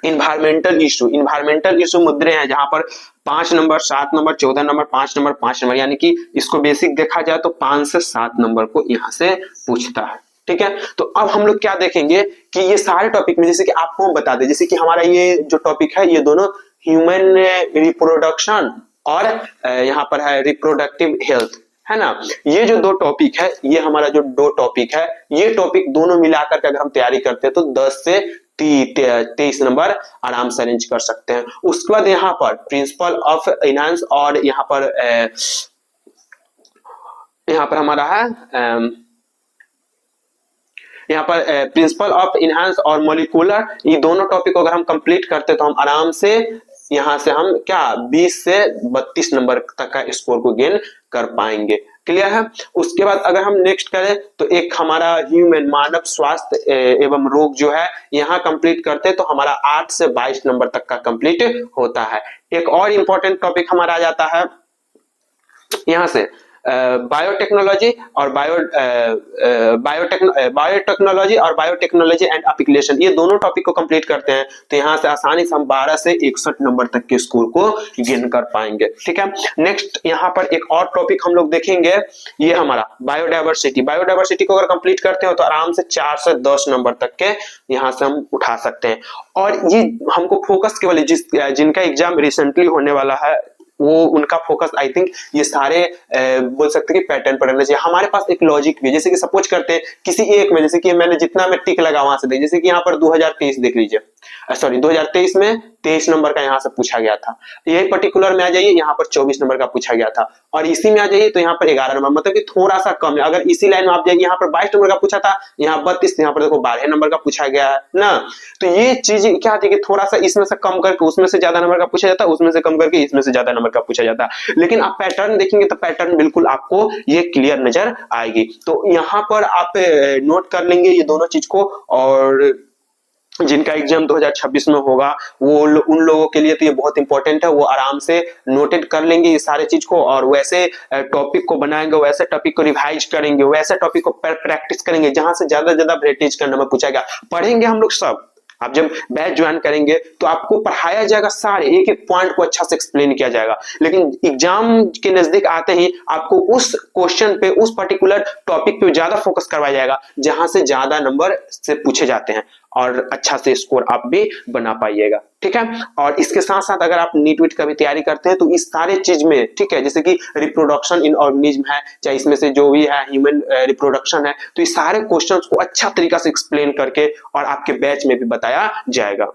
इन्वायरमेंटल इशू। इन्वायरमेंटल इशू मुद्दे हैं जहां पर 5 number, 7 number, 14 number, 5 number, 5 number, यानी कि इसको बेसिक देखा जाए तो 5 से 7 नंबर को यहाँ से पूछता है। ठीक है, तो अब हम लोग क्या देखेंगे कि ये सारे टॉपिक में, जैसे कि आपको हम बता दें, जैसे कि हमारा ये जो टॉपिक है, ये दोनों ह्यूमन रिप्रोडक्शन और यहाँ पर है रिप्रोडक्टिव हेल्थ। है ना। ये जो दो टॉपिक है, ये हमारा जो दो टॉपिक है, ये टॉपिक दोनों मिलाकर के अगर हम तैयारी करते हैं तो 10 से 23 नंबर आराम से अरेंज कर सकते हैं। उसके बाद यहाँ पर प्रिंसिपल ऑफ फाइनेंस और यहाँ पर हमारा है यहाँ पर प्रिंसिपल ऑफ इनहांस और मोलिकुलर, ये दोनों टॉपिक को अगर हम कंप्लीट करते हैं तो हम आराम से यहाँ से हम क्या 20 से 32 नंबर तक का स्कोर को गेन कर पाएंगे। क्लियर है। उसके बाद अगर हम नेक्स्ट करें तो एक हमारा ह्यूमन मानव स्वास्थ्य एवं रोग जो है यहाँ कंप्लीट करते हैं तो हमारा 8 से 22 नंबर तक का कंप्लीट होता है। एक और इंपॉर्टेंट टॉपिक हमारा आ जाता है यहाँ से बायोटेक्नोलॉजी और बायोटेक्नोलॉजी एंड एप्लीकेशन, ये दोनों टॉपिक को कंप्लीट करते हैं तो यहाँ से आसानी से हम 12 से 61 नंबर तक के स्कोर को गेन कर पाएंगे। ठीक है। नेक्स्ट यहाँ पर एक और टॉपिक हम लोग देखेंगे, ये हमारा बायोडायवर्सिटी को अगर कंप्लीट करते हो तो आराम से 4 से 10 नंबर तक के यहाँ से हम उठा सकते हैं। और ये हमको फोकस केवल जिनका एग्जाम रिसेंटली होने वाला है वो उनका फोकस आई थिंक ये सारे बोल सकते हैं कि पैटर्न पर रहना चाहिए। हमारे पास एक लॉजिक भी है, जैसे कि सपोज करते हैं किसी एक में, जैसे कि मैंने जितना में टिक लगा वहां से देख, जैसे कि यहाँ पर 2023 देख लीजिए, सॉरी 2023 में 23 नंबर का यहाँ से पूछा गया था। यही पर्टिकुलर में आ जाइए, यहाँ पर 24 नंबर का पूछा गया था, और इसी में आ जाइए तो यहाँ पर 11 नंबर, मतलब कि थोड़ा सा कम है। अगर इसी लाइन में आप जाइए, यहाँ पर 22 नंबर का पूछा था, यहाँ 32, यहाँ पर देखो 12 नंबर का पूछा गया है ना। तो ये चीज क्या थी कि थोड़ा सा इसमें से कम करके उसमें से ज्यादा नंबर का पूछा जाता है, उसमें से कम करके इसमें से ज्यादा नंबर का पूछा जाता है। लेकिन आप पैटर्न देखेंगे तो पैटर्न बिल्कुल आपको ये क्लियर नजर आएगी। तो यहाँ पर आप नोट कर लेंगे ये दोनों चीज को, और जिनका एग्जाम 2026 में होगा वो उन लोगों के लिए तो ये बहुत इंपॉर्टेंट है, वो आराम से नोटेड कर लेंगे ये सारे चीज को, और वैसे टॉपिक को बनाएंगे, वैसे टॉपिक को रिवाइज करेंगे, वैसे टॉपिक को प्रैक्टिस करेंगे जहां से ज्यादा वेटेज का नंबर पूछा गया। पढ़ेंगे हम लोग सब। आप जब बैच ज्वाइन करेंगे तो आपको पढ़ाया जाएगा, सारे एक एक पॉइंट को अच्छा से एक्सप्लेन किया जाएगा, लेकिन एग्जाम के नजदीक आते ही आपको उस क्वेश्चन पे, उस पर्टिकुलर टॉपिक पे ज्यादा फोकस करवाया जाएगा जहां से ज्यादा नंबर से पूछे जाते हैं, और अच्छा से स्कोर आप भी बना पाइएगा। ठीक है। और इसके साथ साथ अगर आप नीट वीट का भी तैयारी करते हैं तो इस सारे चीज में, ठीक है, जैसे कि रिप्रोडक्शन इन ऑर्गेनिज्म है, चाहे इसमें से जो भी है ह्यूमन रिप्रोडक्शन है, तो इस सारे क्वेश्चंस को अच्छा तरीका से एक्सप्लेन करके और आपके बैच में भी बताया जाएगा।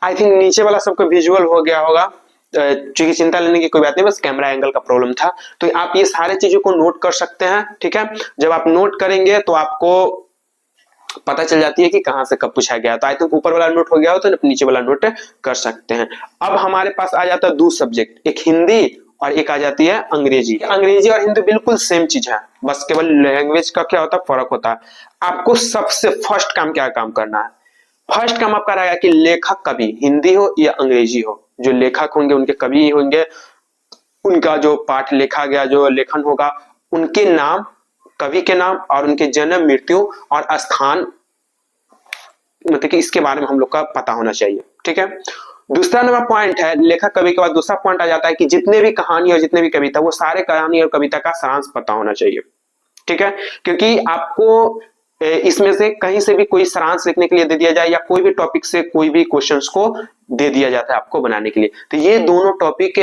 आई थिंक नीचे वाला सबको विजुअल हो गया होगा, क्योंकि चिंता लेने की कोई बात नहीं, बस कैमरा एंगल का प्रॉब्लम था। तो आप ये सारे चीजों को नोट कर सकते हैं। ठीक है। जब आप नोट करेंगे तो आपको पता चल जाती है कि कहां से कब पूछा गया। तो आई थिंक ऊपर वाला नोट हो गया हो तो नीचे वाला नोट कर सकते हैं। अब हमारे पास आ जाता है दो सब्जेक्ट, एक हिंदी और एक आ जाती है अंग्रेजी। अंग्रेजी और हिंदी बिल्कुल सेम चीज है, बस केवल लैंग्वेज का क्या होता है, फर्क होता है। आपको सबसे फर्स्ट काम क्या काम करना है, फर्स्ट काम आपका रहेगा कि लेखक कवि हिंदी हो या अंग्रेजी हो, जो लेखक होंगे उनके कवि होंगे, उनका जो पाठ लिखा गया, जो लेखन होगा, उनके नाम, कवि के नाम और उनके जन्म, मृत्यु और स्थान, मतलब कि इसके बारे में हम लोग का पता होना चाहिए। ठीक है। दूसरा नंबर पॉइंट है, लेखक कवि के बाद दूसरा पॉइंट आ जाता है कि जितने भी कहानी और जितने भी कविता, वो सारे कहानी और कविता का सारांश पता होना चाहिए। ठीक है। क्योंकि आपको इसमें से कहीं से भी कोई सारांश लिखने के लिए दे दिया जाए, या कोई भी टॉपिक से कोई भी क्वेश्चंस को दे दिया जाता है आपको बनाने के लिए, तो ये दोनों टॉपिक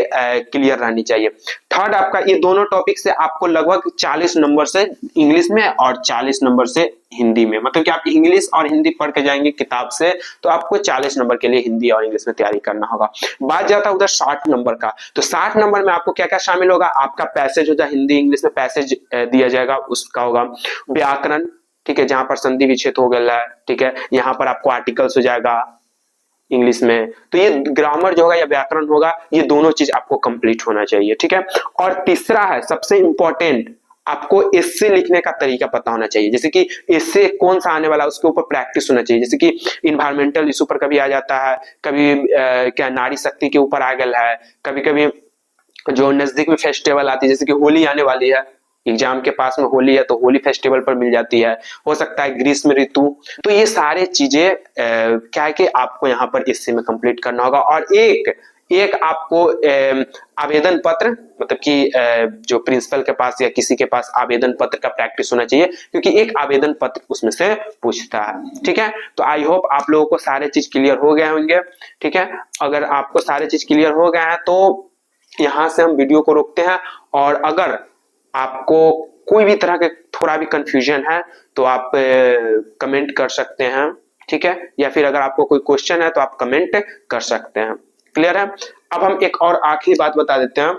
क्लियर रहनी चाहिए। थर्ड, आपका ये दोनों टॉपिक से आपको लगभग 40 नंबर से इंग्लिश में और 40 नंबर से हिंदी में, मतलब कि आप इंग्लिश और हिंदी पढ़ के जाएंगे किताब से तो आपको 40 नंबर के लिए हिंदी और इंग्लिश में तैयारी करना होगा। बात जाता है उधर 60 नंबर का, तो 60 नंबर में आपको क्या क्या शामिल होगा, आपका पैसेज हो जाए, हिंदी इंग्लिश में पैसेज दिया जाएगा, उसका होगा व्याकरण, ठीक है, जहां पर संधि विच्छेद हो गया है, ठीक है, यहाँ पर आपको आर्टिकल्स हो जाएगा इंग्लिश में, तो ये ग्रामर जो होगा या व्याकरण होगा, ये दोनों चीज आपको कंप्लीट होना चाहिए। ठीक है। और तीसरा है सबसे इंपॉर्टेंट, आपको एस्से लिखने का तरीका पता होना चाहिए, जैसे कि एस्से कौन सा आने वाला उसके ऊपर प्रैक्टिस होना चाहिए। जैसे कि इन्वायरमेंटल इशू पर कभी आ जाता है, कभी क्या नारी शक्ति के ऊपर आ गया है, कभी कभी जो नजदीक में फेस्टिवल आती है, जैसे कि होली आने वाली है, एग्जाम के पास में होली है तो होली फेस्टिवल पर मिल जाती है, हो सकता है ग्रीष्म ऋतु, तो ये सारे चीजें क्या है कि आपको यहाँ पर इससे में कंप्लीट करना होगा। और एक आपको आवेदन पत्र, मतलब कि जो प्रिंसिपल के पास या किसी के पास आवेदन पत्र का प्रैक्टिस होना चाहिए, क्योंकि एक आवेदन पत्र उसमें से पूछता है। ठीक है। तो आई होप आप लोगों को सारे चीज क्लियर हो गए होंगे। ठीक है। अगर आपको सारे चीज क्लियर हो गए हैं तो यहाँ से हम वीडियो को रोकते हैं। और अगर आपको कोई भी तरह के थोड़ा भी कंफ्यूजन है तो आप कमेंट कर सकते हैं, ठीक है, या फिर अगर आपको कोई क्वेश्चन है तो आप कमेंट कर सकते हैं। क्लियर है। अब हम एक और आखिरी बात बता देते हैं,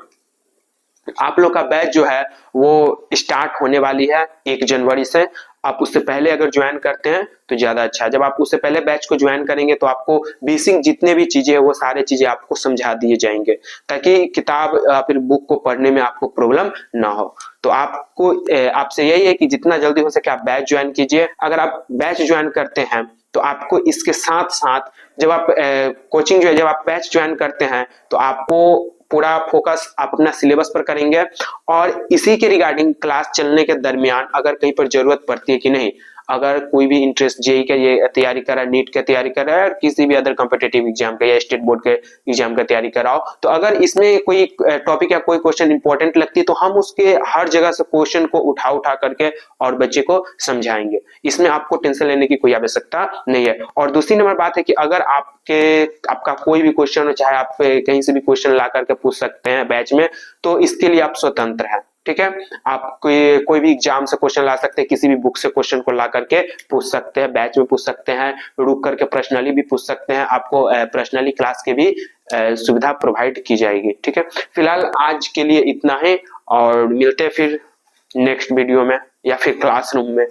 आप लोग का बैच जो है वो स्टार्ट होने वाली है 1 जनवरी से। आप उससे पहले अगर ज्वाइन करते हैं तो ज्यादा अच्छा है। जब आप उससे पहले बैच को ज्वाइन करेंगे तो आपको बेसिक जितने भी चीजें है वो सारे चीजें आपको समझा दिए जाएंगे, ताकि किताब फिर बुक को पढ़ने में आपको प्रॉब्लम ना हो। तो आपको आपसे यही है कि जितना जल्दी हो सके आप बैच ज्वाइन कीजिए। अगर आप बैच ज्वाइन करते हैं तो आपको इसके साथ साथ जब आप कोचिंग जो है, जब आप बैच ज्वाइन करते हैं तो आपको पूरा फोकस आप अपना सिलेबस पर करेंगे, और इसी के रिगार्डिंग क्लास चलने के दरमियान अगर कहीं पर जरूरत पड़ती है कि नहीं, अगर कोई भी इंटरेस्ट जेई का ये तैयारी कर रहा है, नीट का तैयारी कर रहा है, किसी भी अदर कॉम्पिटिटिव एग्जाम का या स्टेट बोर्ड के एग्जाम का तैयारी कर रहा हो, तो अगर इसमें कोई टॉपिक या कोई क्वेश्चन इंपॉर्टेंट लगती है तो हम उसके हर जगह से क्वेश्चन को उठा उठा करके और बच्चे को समझाएंगे। इसमें आपको टेंशन लेने की कोई आवश्यकता नहीं है। और दूसरी नंबर बात है कि अगर आपका कोई भी क्वेश्चन हो, चाहे आप कहीं से भी क्वेश्चन ला करके पूछ सकते हैं बैच में, तो इसके लिए आप स्वतंत्र हैं, ठीक है। आप कोई भी एग्जाम से क्वेश्चन ला सकते हैं, किसी भी बुक से क्वेश्चन को ला करके पूछ सकते हैं, बैच में पूछ सकते हैं, रुक करके पर्सनली भी पूछ सकते हैं। आपको पर्सनली क्लास की भी सुविधा प्रोवाइड की जाएगी, ठीक है। फिलहाल आज के लिए इतना ही, और मिलते हैं फिर नेक्स्ट वीडियो में या फिर क्लासरूम में।